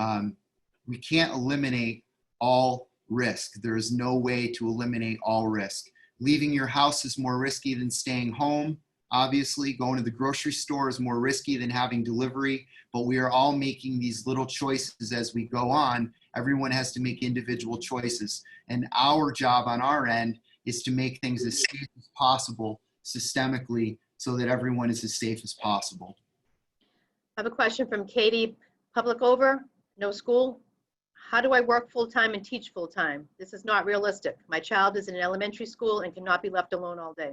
Speaker 1: we can't eliminate all risk. There is no way to eliminate all risk. Leaving your house is more risky than staying home. Obviously, going to the grocery store is more risky than having delivery, but we are all making these little choices as we go on. Everyone has to make individual choices. And our job on our end is to make things as safe as possible systemically so that everyone is as safe as possible.
Speaker 6: I have a question from Katie. Public over, no school. How do I work full-time and teach full-time? This is not realistic. My child is in an elementary school and cannot be left alone all day.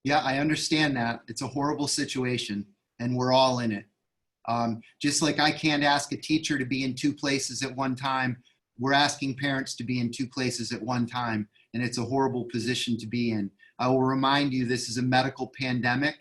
Speaker 1: Yeah, I understand that. It's a horrible situation, and we're all in it. Just like I can't ask a teacher to be in 2 places at one time, we're asking parents to be in 2 places at one time, and it's a horrible position to be in. I will remind you, this is a medical pandemic,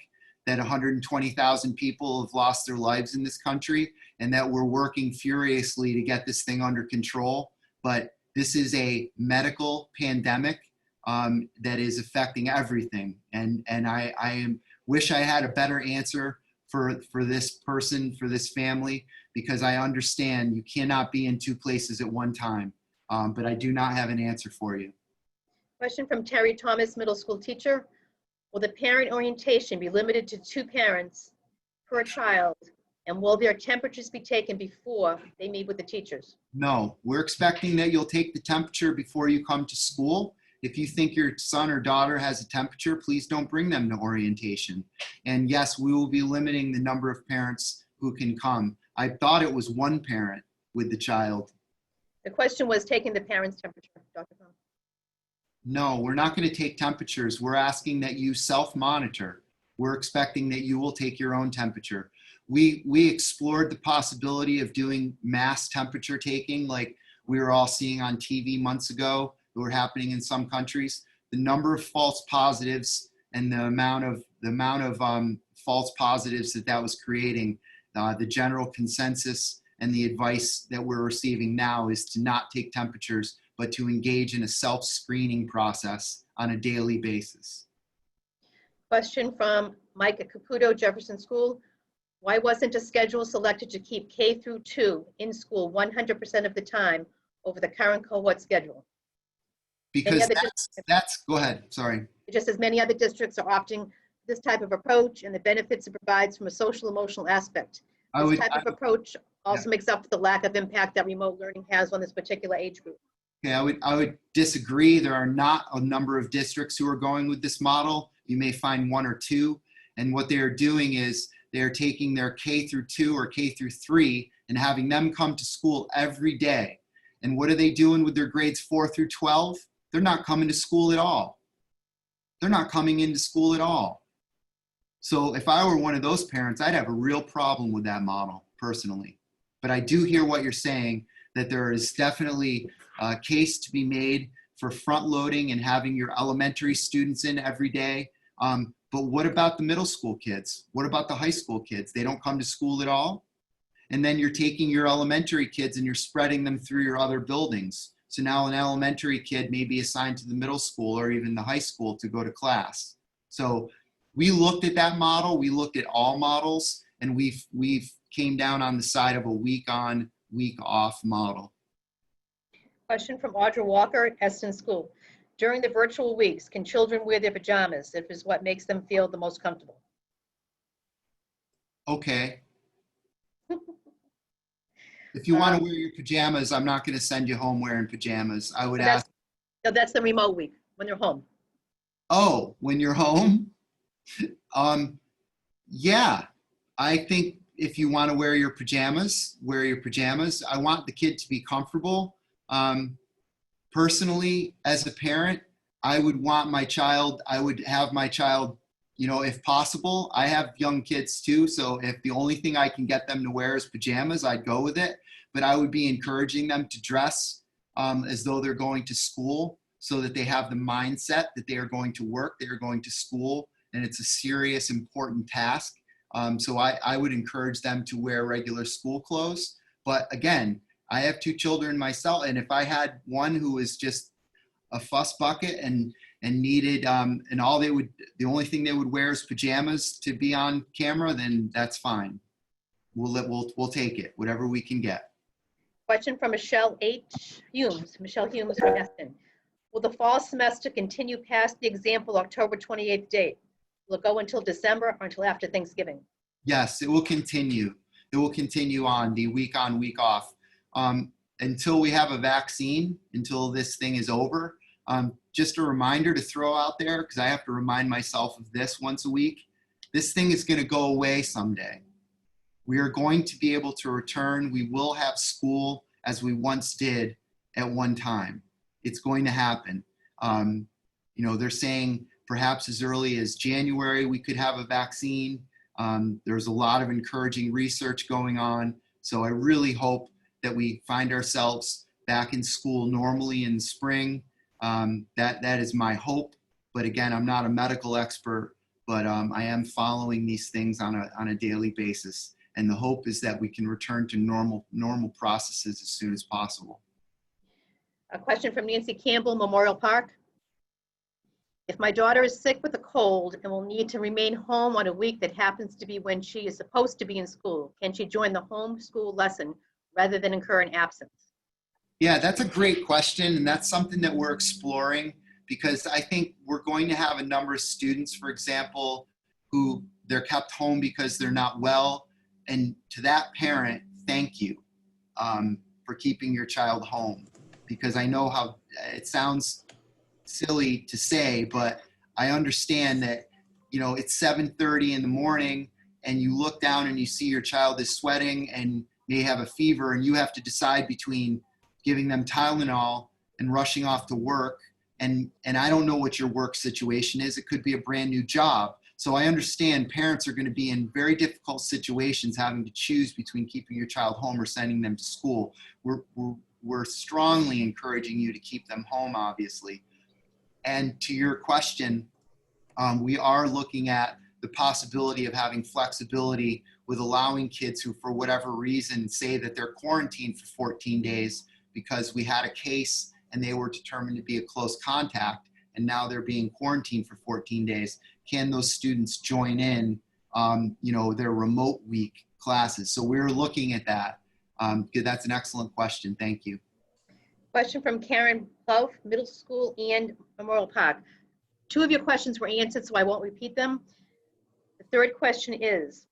Speaker 1: that 120,000 people have lost their lives in this country, and that we're working furiously to get this thing under control. But this is a medical pandemic that is affecting everything. And I wish I had a better answer for this person, for this family, because I understand you cannot be in 2 places at one time. But I do not have an answer for you.
Speaker 6: Question from Terry Thomas, middle school teacher. Will the parent orientation be limited to 2 parents per child? And will their temperatures be taken before they meet with the teachers?
Speaker 1: No, we're expecting that you'll take the temperature before you come to school. If you think your son or daughter has a temperature, please don't bring them to orientation. And yes, we will be limiting the number of parents who can come. I thought it was 1 parent with the child.
Speaker 6: The question was taking the parent's temperature, Dr. Cron.
Speaker 1: No, we're not going to take temperatures. We're asking that you self-monitor. We're expecting that you will take your own temperature. We explored the possibility of doing mass temperature taking like we were all seeing on TV months ago that were happening in some countries. The number of false positives and the amount of false positives that was creating, the general consensus and the advice that we're receiving now is to not take temperatures, but to engage in a self-screening process on a daily basis.
Speaker 6: Question from Mike at Caputo, Jefferson School. Why wasn't a schedule selected to keep K through 2 in school 100% of the time over the current cohort schedule?
Speaker 1: Because that's, go ahead, sorry.
Speaker 6: Just as many other districts are opting this type of approach and the benefits it provides from a social emotional aspect. This type of approach also makes up for the lack of impact that remote learning has on this particular age group.
Speaker 1: Okay, I would disagree. There are not a number of districts who are going with this model. You may find 1 or 2. And what they are doing is they're taking their K through 2 or K through 3 and having them come to school every day. And what are they doing with their grades 4 through 12? They're not coming to school at all. They're not coming into school at all. So if I were one of those parents, I'd have a real problem with that model personally. But I do hear what you're saying, that there is definitely a case to be made for front loading and having your elementary students in every day. But what about the middle school kids? What about the high school kids? They don't come to school at all? And then you're taking your elementary kids and you're spreading them through your other buildings. So now an elementary kid may be assigned to the middle school or even the high school to go to class. So we looked at that model, we looked at all models, and we've came down on the side of a week on, week off model.
Speaker 6: Question from Audra Walker at Eston School. During the virtual weeks, can children wear their pajamas if it's what makes them feel the most comfortable?
Speaker 1: Okay. If you want to wear your pajamas, I'm not going to send you home wearing pajamas. I would ask,
Speaker 6: No, that's the remote week, when they're home.
Speaker 1: oh, when you're home? Yeah, I think if you want to wear your pajamas, wear your pajamas. I want the kid to be comfortable. Personally, as a parent, I would want my child, I would have my child, you know, if possible. I have young kids too, so if the only thing I can get them to wear is pajamas, I'd go with it. But I would be encouraging them to dress as though they're going to school, so that they have the mindset that they are going to work, they are going to school, and it's a serious, important task. So I would encourage them to wear regular school clothes. But again, I have two children myself, and if I had one who was just a fuss bucket and needed, and the only thing they would wear is pajamas to be on camera, then that's fine. We'll take it, whatever we can get.
Speaker 6: Question from Michelle H. Humes. Michelle Humes from Eston. Will the fall semester continue past the example October 28th date? Will it go until December or until after Thanksgiving?
Speaker 1: Yes, it will continue. It will continue on the week off. Until we have a vaccine, until this thing is over. Just a reminder to throw out there, because I have to remind myself of this once a week. This thing is going to go away someday. We are going to be able to return. We will have school as we once did at one time. It's going to happen. You know, they're saying perhaps as early as January we could have a vaccine. There's a lot of encouraging research going on. So I really hope that we find ourselves back in school normally in the spring. That is my hope. But again, I'm not a medical expert, but I am following these things on a daily basis. And the hope is that we can return to normal processes as soon as possible.
Speaker 6: A question from Nancy Campbell, Memorial Park. If my daughter is sick with a cold and will need to remain home on a week that happens to be when she is supposed to be in school, can she join the homeschool lesson rather than incur an absence?
Speaker 1: Yeah, that's a great question. And that's something that we're exploring, because I think we're going to have a number of students, for example, who they're kept home because they're not well. And to that parent, thank you for keeping your child home, because I know how it sounds silly to say, but I understand that, you know, it's 7:30 in the morning and you look down and you see your child is sweating and may have a fever, and you have to decide between giving them Tylenol and rushing off to work. And I don't know what your work situation is. It could be a brand new job. So I understand parents are going to be in very difficult situations having to choose between keeping your child home or sending them to school. We're strongly encouraging you to keep them home, obviously. And to your question, we are looking at the possibility of having flexibility with allowing kids who, for whatever reason, say that they're quarantined for 14 days because we had a case and they were determined to be a close contact, and now they're being quarantined for 14 days. Can those students join in, you know, their remote week classes? So we're looking at that. That's an excellent question. Thank you.
Speaker 6: Question from Karen Plouffe, Middle School and Memorial Park. Two of your questions were answered, so I won't repeat them. The third question is,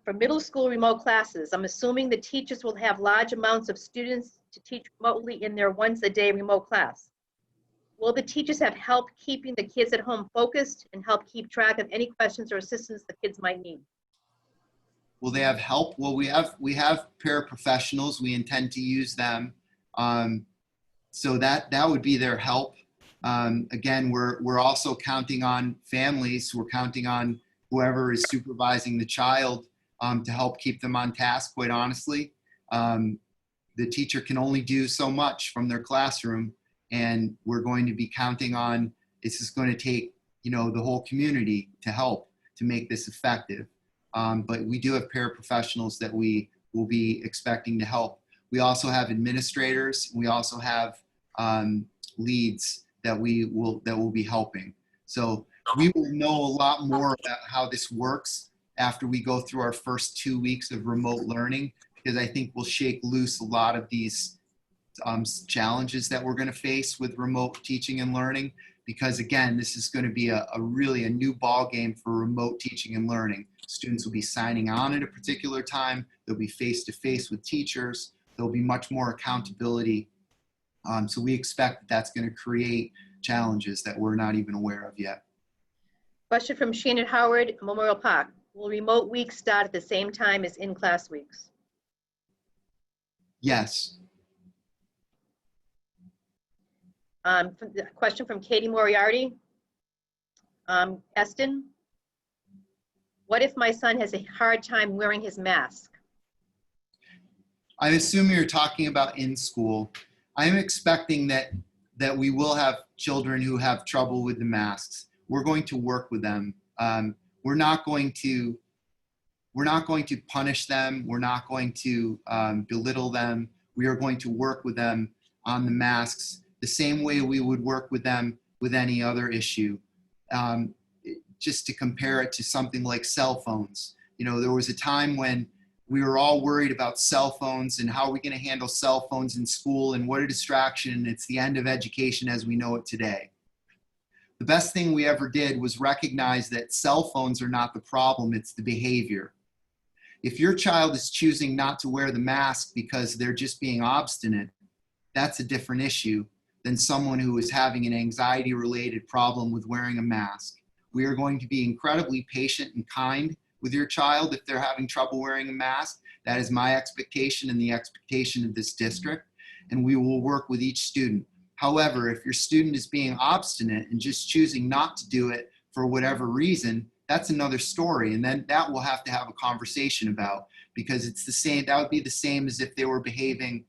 Speaker 6: for middle school remote classes, I'm assuming the teachers will have large amounts of students to teach remotely in their once-a-day remote class. Will the teachers have help keeping the kids at home focused and help keep track of any questions or assistance the kids might need?
Speaker 1: Will they have help? Well, we have paraprofessionals. We intend to use them. So that would be their help. Again, we're also counting on families. We're counting on whoever is supervising the child to help keep them on task, quite honestly. The teacher can only do so much from their classroom, and we're going to be counting on, this is going to take, the whole community to help to make this effective. But we do have paraprofessionals that we will be expecting to help. We also have administrators. We also have leads that will be helping. So we will know a lot more about how this works after we go through our first 2 weeks of remote learning, because I think we'll shake loose a lot of these challenges that we're going to face with remote teaching and learning. Because again, this is going to be a really a new ball game for remote teaching and learning. Students will be signing on at a particular time. They'll be face-to-face with teachers. There'll be much more accountability. So we expect that's going to create challenges that we're not even aware of yet.
Speaker 6: Question from Shannon Howard, Memorial Park. Will remote weeks start at the same time as in-class weeks?
Speaker 1: Yes.
Speaker 6: Question from Katie Moriarty. Eston, what if my son has a hard time wearing his mask?
Speaker 1: I assume you're talking about in school. I'm expecting that we will have children who have trouble with the masks. We're going to work with them. We're not going to punish them. We're not going to belittle them. We are going to work with them on the masks the same way we would work with them with any other issue. Just to compare it to something like cell phones. There was a time when we were all worried about cell phones and how are we going to handle cell phones in school and what a distraction, and it's the end of education as we know it today. The best thing we ever did was recognize that cell phones are not the problem, it's the behavior. If your child is choosing not to wear the mask because they're just being obstinate, that's a different issue than someone who is having an anxiety-related problem with wearing a mask. We are going to be incredibly patient and kind with your child if they're having trouble wearing a mask. That is my expectation and the expectation of this district, and we will work with each student. However, if your student is being obstinate and just choosing not to do it for whatever reason, that's another story, and then that we'll have to have a conversation about, because it's the same, that would be the same as if they were behaving,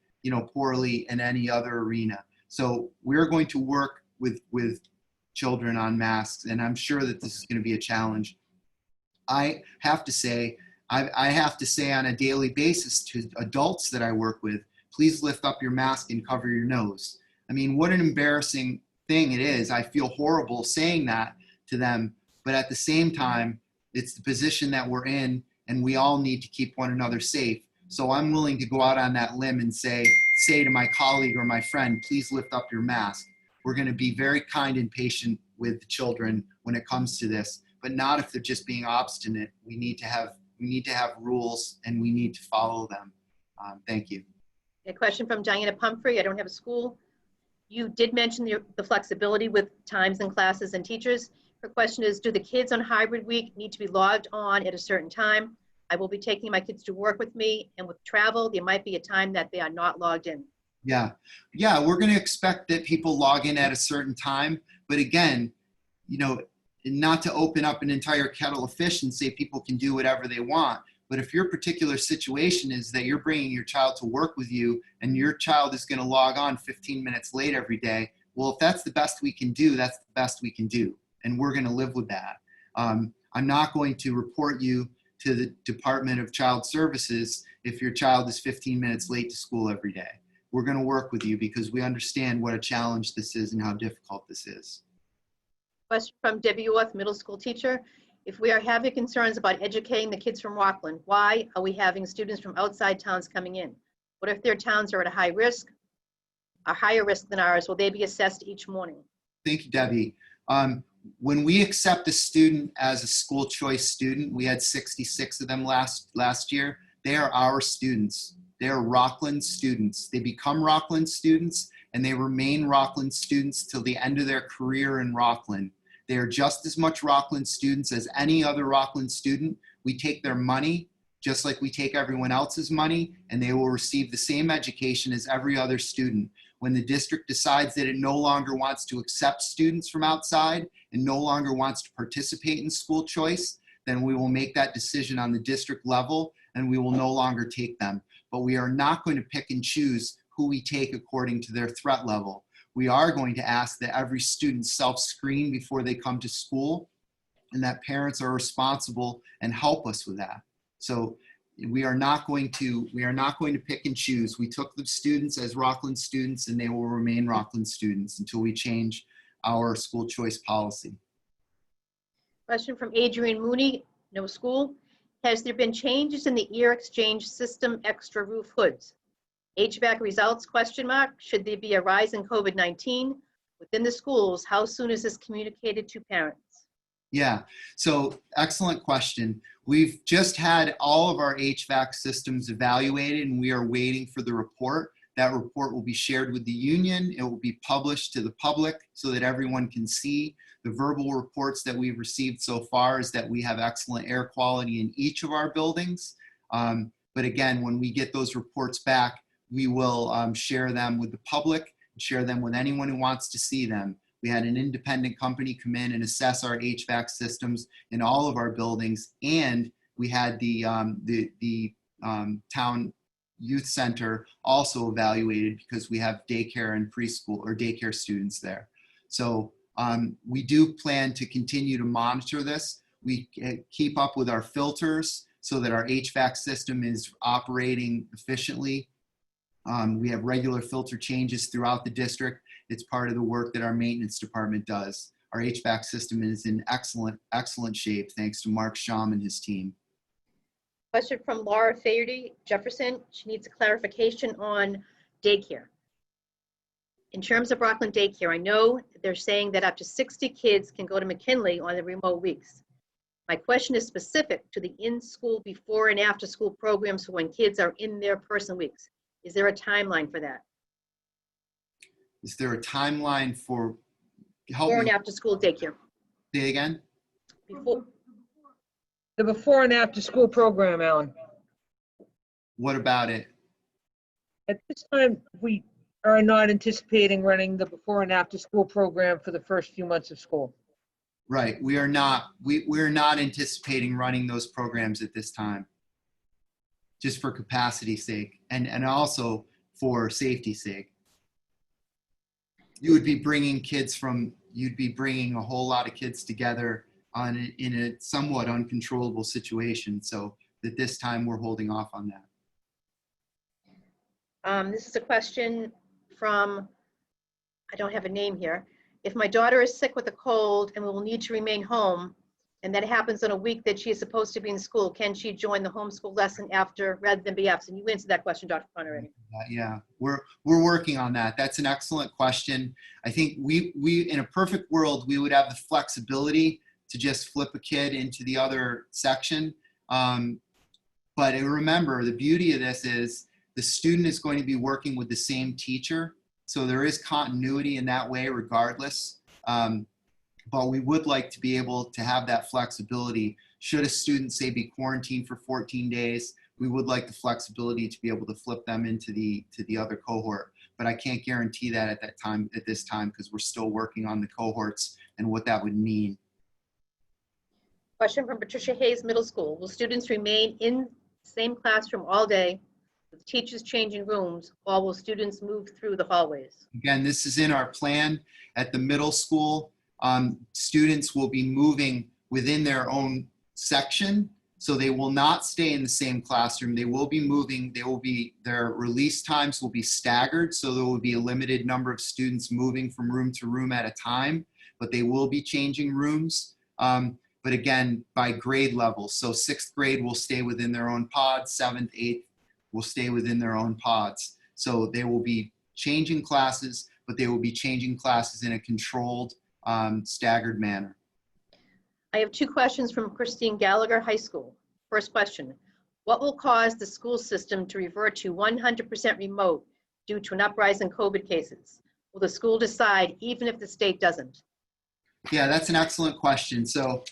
Speaker 1: poorly in any other arena. So we're going to work with children on masks, and I'm sure that this is going to be a challenge. I have to say on a daily basis to adults that I work with, please lift up your mask and cover your nose. I mean, what an embarrassing thing it is. I feel horrible saying that to them, but at the same time, it's the position that we're in, and we all need to keep one another safe. So I'm willing to go out on that limb and say to my colleague or my friend, please lift up your mask. We're going to be very kind and patient with the children when it comes to this, but not if they're just being obstinate. We need to have rules, and we need to follow them. Thank you.
Speaker 6: A question from Diana Pumphrey. I don't have a school. You did mention the flexibility with times and classes and teachers. Her question is, do the kids on hybrid week need to be logged on at a certain time? I will be taking my kids to work with me, and with travel, there might be a time that they are not logged in.
Speaker 1: Yeah, we're going to expect that people log in at a certain time. But again, not to open up an entire kettle of fish and say people can do whatever they want. But if your particular situation is that you're bringing your child to work with you and your child is going to log on 15 minutes late every day, well, if that's the best we can do, that's the best we can do. And we're going to live with that. I'm not going to report you to the Department of Child Services if your child is 15 minutes late to school every day. We're going to work with you because we understand what a challenge this is and how difficult this is.
Speaker 6: Question from Debbie Orth, middle school teacher. If we are having concerns about educating the kids from Rockland, why are we having students from outside towns coming in? What if their towns are at a higher risk than ours? Will they be assessed each morning?
Speaker 1: Thank you, Debbie. When we accept a student as a school choice student, we had 66 of them last year. They are our students. They are Rockland students. They become Rockland students, and they remain Rockland students till the end of their career in Rockland. They are just as much Rockland students as any other Rockland student. We take their money just like we take everyone else's money, and they will receive the same education as every other student. When the district decides that it no longer wants to accept students from outside and no longer wants to participate in school choice, then we will make that decision on the district level and we will no longer take them. But we are not going to pick and choose who we take according to their threat level. We are going to ask that every student self-screen before they come to school, and that parents are responsible and help us with that. So we are not going to pick and choose. We took the students as Rockland students and they will remain Rockland students until we change our school choice policy.
Speaker 6: Question from Adrian Mooney, no school. Has there been changes in the ear exchange system extra roof hoods? HVAC results, question mark. Should there be a rise in COVID-19 within the schools? How soon is this communicated to parents?
Speaker 1: Yeah, so excellent question. We've just had all of our HVAC systems evaluated and we are waiting for the report. That report will be shared with the union. It will be published to the public so that everyone can see. The verbal reports that we've received so far is that we have excellent air quality in each of our buildings. But again, when we get those reports back, we will share them with the public, share them with anyone who wants to see them. We had an independent company come in and assess our HVAC systems in all of our buildings, and we had the town youth center also evaluated because we have daycare and preschool or daycare students there. So we do plan to continue to monitor this. We keep up with our filters so that our HVAC system is operating efficiently. We have regular filter changes throughout the district. It's part of the work that our maintenance department does. Our HVAC system is in excellent shape thanks to Mark Shum and his team.
Speaker 6: Question from Laura Faherty, Jefferson. She needs a clarification on daycare. In terms of Rockland daycare, I know they're saying that up to 60 kids can go to McKinley on the remote weeks. My question is specific to the in-school before and after school programs for when kids are in their person weeks. Is there a timeline for that?
Speaker 1: Is there a timeline for
Speaker 6: Before and after school daycare.
Speaker 1: Say again?
Speaker 6: Before,
Speaker 7: The before and after school program, Alan.
Speaker 1: What about it?
Speaker 7: At this time, we are not anticipating running the before and after school program for the first few months of school.
Speaker 1: Right, we're not anticipating running those programs at this time, just for capacity's sake and also for safety's sake. You'd be bringing a whole lot of kids together in a somewhat uncontrollable situation. So at this time, we're holding off on that.
Speaker 6: this is a question from, I don't have a name here. If my daughter is sick with a cold and will need to remain home, and that happens on a week that she is supposed to be in school, can she join the homeschool lesson after rather than be absent? You answered that question, Dr. Cron, already.
Speaker 1: Yeah, we're working on that. That's an excellent question. I think we in a perfect world, we would have the flexibility to just flip a kid into the other section. But remember, the beauty of this is the student is going to be working with the same teacher. So there is continuity in that way regardless. But we would like to be able to have that flexibility. Should a student, say, be quarantined for 14 days, we would like the flexibility to be able to flip them into the other cohort. But I can't guarantee that at this time, because we're still working on the cohorts and what that would mean.
Speaker 6: Question from Patricia Hayes, middle school. Will students remain in the same classroom all day with teachers changing rooms, or will students move through the hallways?
Speaker 1: Again, this is in our plan at the middle school. Students will be moving within their own section, so they will not stay in the same classroom. They will be moving. Their release times will be staggered, so there will be a limited number of students moving from room to room at a time, but they will be changing rooms. But again, by grade level. So 6th grade will stay within their own pods, 7th, 8th will stay within their own pods. So they will be changing classes, but they will be changing classes in a controlled, staggered manner.
Speaker 6: I have two questions from Christine Gallagher, high school. First question, what will cause the school system to revert to 100% remote due to an uprising in COVID cases? Will the school decide even if the state doesn't?
Speaker 1: Yeah, that's an excellent question. So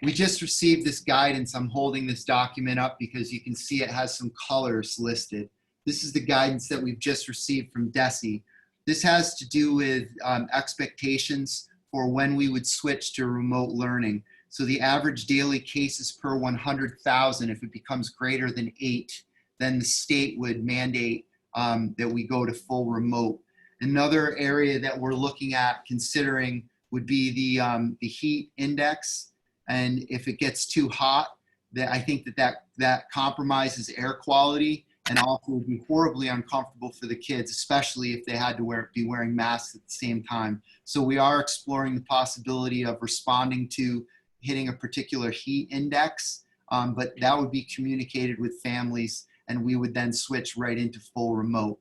Speaker 1: we just received this guidance. I'm holding this document up because you can see it has some colors listed. This is the guidance that we've just received from DESE. This has to do with expectations for when we would switch to remote learning. So the average daily cases per 100,000, if it becomes greater than 8, then the state would mandate that we go to full remote. Another area that we're looking at considering would be the heat index. And if it gets too hot, I think that compromises air quality and also would be horribly uncomfortable for the kids, especially if they had to be wearing masks at the same time. So we are exploring the possibility of responding to hitting a particular heat index, but that would be communicated with families and we would then switch right into full remote.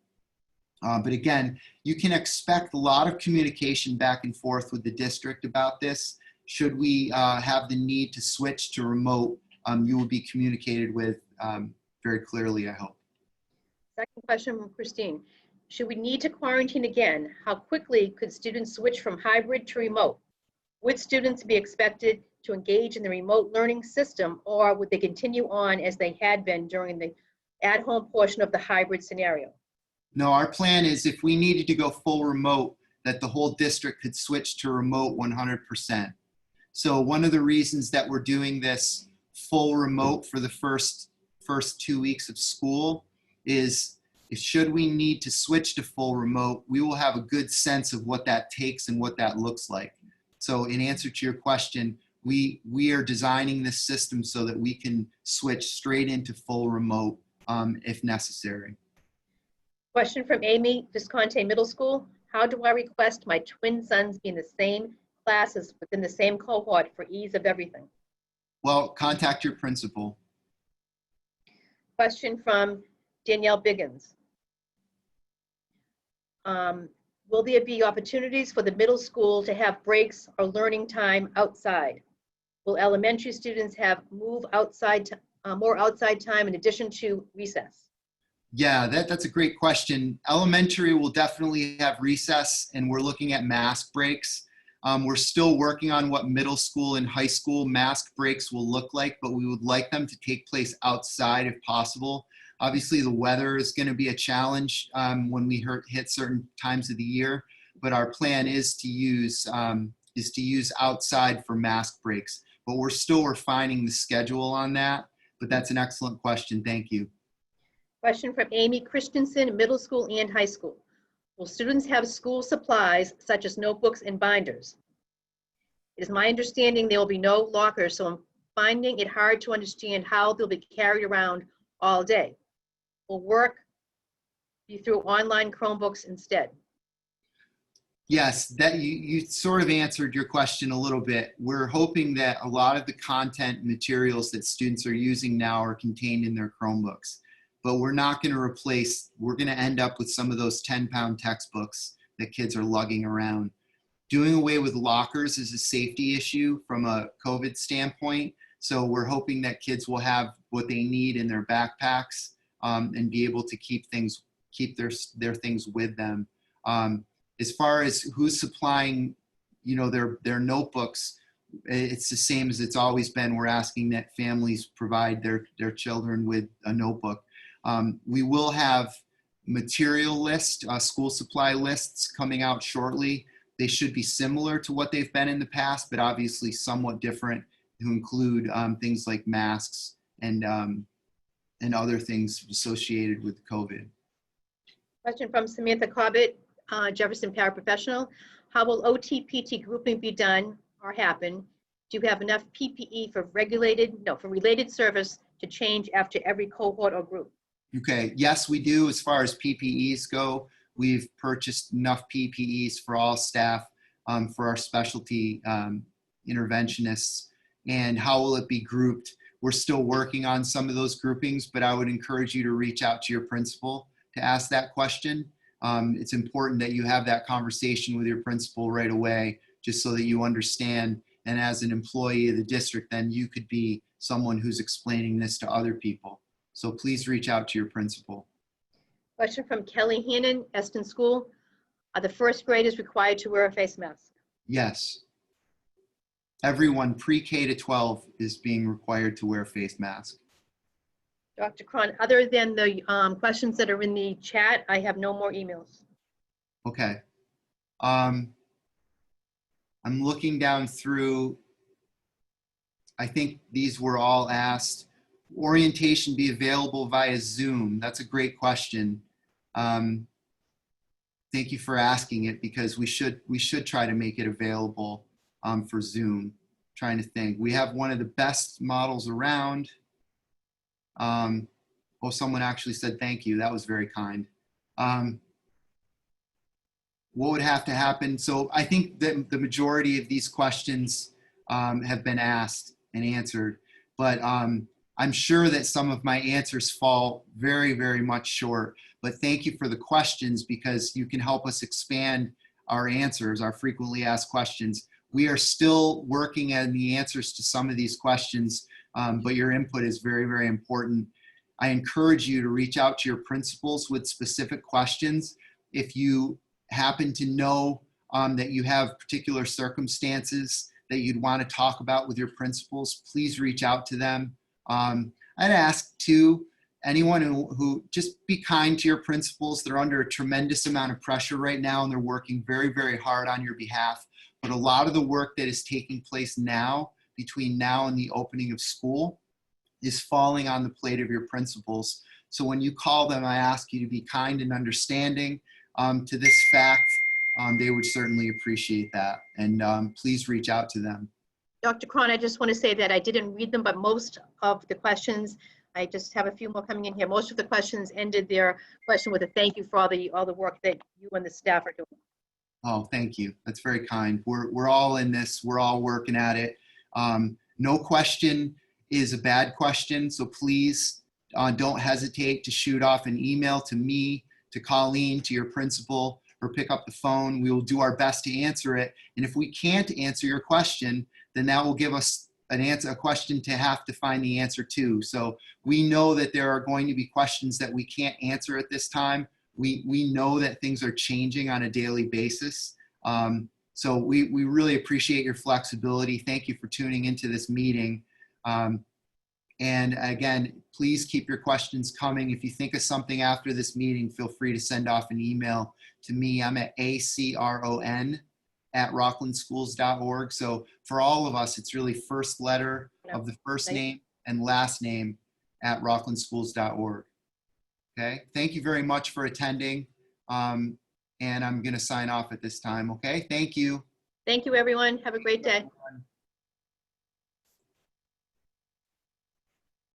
Speaker 1: But again, you can expect a lot of communication back and forth with the district about this. Should we have the need to switch to remote, you will be communicated with very clearly, I hope.
Speaker 6: Second question from Christine. Should we need to quarantine again? How quickly could students switch from hybrid to remote? Would students be expected to engage in the remote learning system, or would they continue on as they had been during the at-home portion of the hybrid scenario?
Speaker 1: No, our plan is if we needed to go full remote, that the whole district could switch to remote 100%. So one of the reasons that we're doing this full remote for the first 2 weeks of school is if should we need to switch to full remote, we will have a good sense of what that takes and what that looks like. So in answer to your question, we are designing this system so that we can switch straight into full remote if necessary.
Speaker 6: Question from Amy, Visconti Middle School. How do I request my twin sons be in the same classes within the same cohort for ease of everything?
Speaker 1: Well, contact your principal.
Speaker 6: Question from Danielle Biggins. Will there be opportunities for the middle school to have breaks or learning time outside? Will elementary students have more outside time in addition to recess?
Speaker 1: Yeah, that's a great question. Elementary will definitely have recess and we're looking at mask breaks. We're still working on what middle school and high school mask breaks will look like, but we would like them to take place outside if possible. Obviously, the weather is going to be a challenge when we hit certain times of the year, but our plan is to use outside for mask breaks. But we're still refining the schedule on that. But that's an excellent question. Thank you.
Speaker 6: Question from Amy Christensen, middle school and high school. Will students have school supplies such as notebooks and binders? It is my understanding there will be no lockers, so I'm finding it hard to understand how they'll be carried around all day. Will work be through online Chromebooks instead?
Speaker 1: Yes, that you sort of answered your question a little bit. We're hoping that a lot of the content materials that students are using now are contained in their Chromebooks. But we're not going to we're going to end up with some of those 10-pound textbooks that kids are lugging around. Doing away with lockers is a safety issue from a COVID standpoint. So we're hoping that kids will have what they need in their backpacks and be able to keep their things with them. As far as who's supplying, their notebooks, it's the same as it's always been. We're asking that families provide their children with a notebook. We will have material lists, school supply lists coming out shortly. They should be similar to what they've been in the past, but obviously somewhat different, to include things like masks and other things associated with COVID.
Speaker 6: Question from Samantha Cobbett, Jefferson Paraprofessional. How will OT-PT grouping be done or happen? Do you have enough PPE for related service to change after every cohort or group?
Speaker 1: Okay, yes, we do. As far as PPEs go, we've purchased enough PPEs for all staff, for our specialty interventionists. And how will it be grouped? We're still working on some of those groupings, but I would encourage you to reach out to your principal to ask that question. It's important that you have that conversation with your principal right away, just so that you understand. And as an employee of the district, then you could be someone who's explaining this to other people. So please reach out to your principal.
Speaker 6: Question from Kelly Hannon, Eston School. Are the first graders required to wear a face mask?
Speaker 1: Yes. Everyone pre-K to 12 is being required to wear a face mask.
Speaker 6: Dr. Cron, other than the questions that are in the chat, I have no more emails.
Speaker 1: Okay. I'm looking down through I think these were all asked. Orientation be available via Zoom? That's a great question. Thank you for asking it, because we should try to make it available for Zoom. Trying to think. We have one of the best models around. Oh, someone actually said thank you. That was very kind. What would have to happen? So I think that the majority of these questions have been asked and answered, but I'm sure that some of my answers fall very, very much short. But thank you for the questions, because you can help us expand our answers, our frequently asked questions. We are still working on the answers to some of these questions, but your input is very, very important. I encourage you to reach out to your principals with specific questions. If you happen to know that you have particular circumstances that you'd want to talk about with your principals, please reach out to them. I'd ask too, anyone who just be kind to your principals. They're under a tremendous amount of pressure right now, and they're working very, very hard on your behalf. But a lot of the work that is taking place now, between now and the opening of school, is falling on the plate of your principals. So when you call them, I ask you to be kind and understanding to this fact. They would certainly appreciate that. And please reach out to them.
Speaker 6: Dr. Cron, I just want to say that I didn't read them, but most of the questions, I just have a few more coming in here. Most of the questions ended their question with a thank you for all the work that you and the staff are doing.
Speaker 1: Oh, thank you. That's very kind. We're all in this. We're all working at it. No question is a bad question. So please don't hesitate to shoot off an email to me, to Colleen, to your principal, or pick up the phone. We will do our best to answer it. And if we can't answer your question, then that will give us a question to have to find the answer to. So we know that there are going to be questions that we can't answer at this time. We know that things are changing on a daily basis. So we really appreciate your flexibility. Thank you for tuning into this meeting. And again, please keep your questions coming. If you think of something after this meeting, feel free to send off an email to me. I'm at acron@rocklandschools.org. So for all of us, it's really first letter of the first name and last name at rocklandschools.org. Okay, thank you very much for attending. And I'm going to sign off at this time. Okay, thank you.
Speaker 6: Thank you, everyone. Have a great day.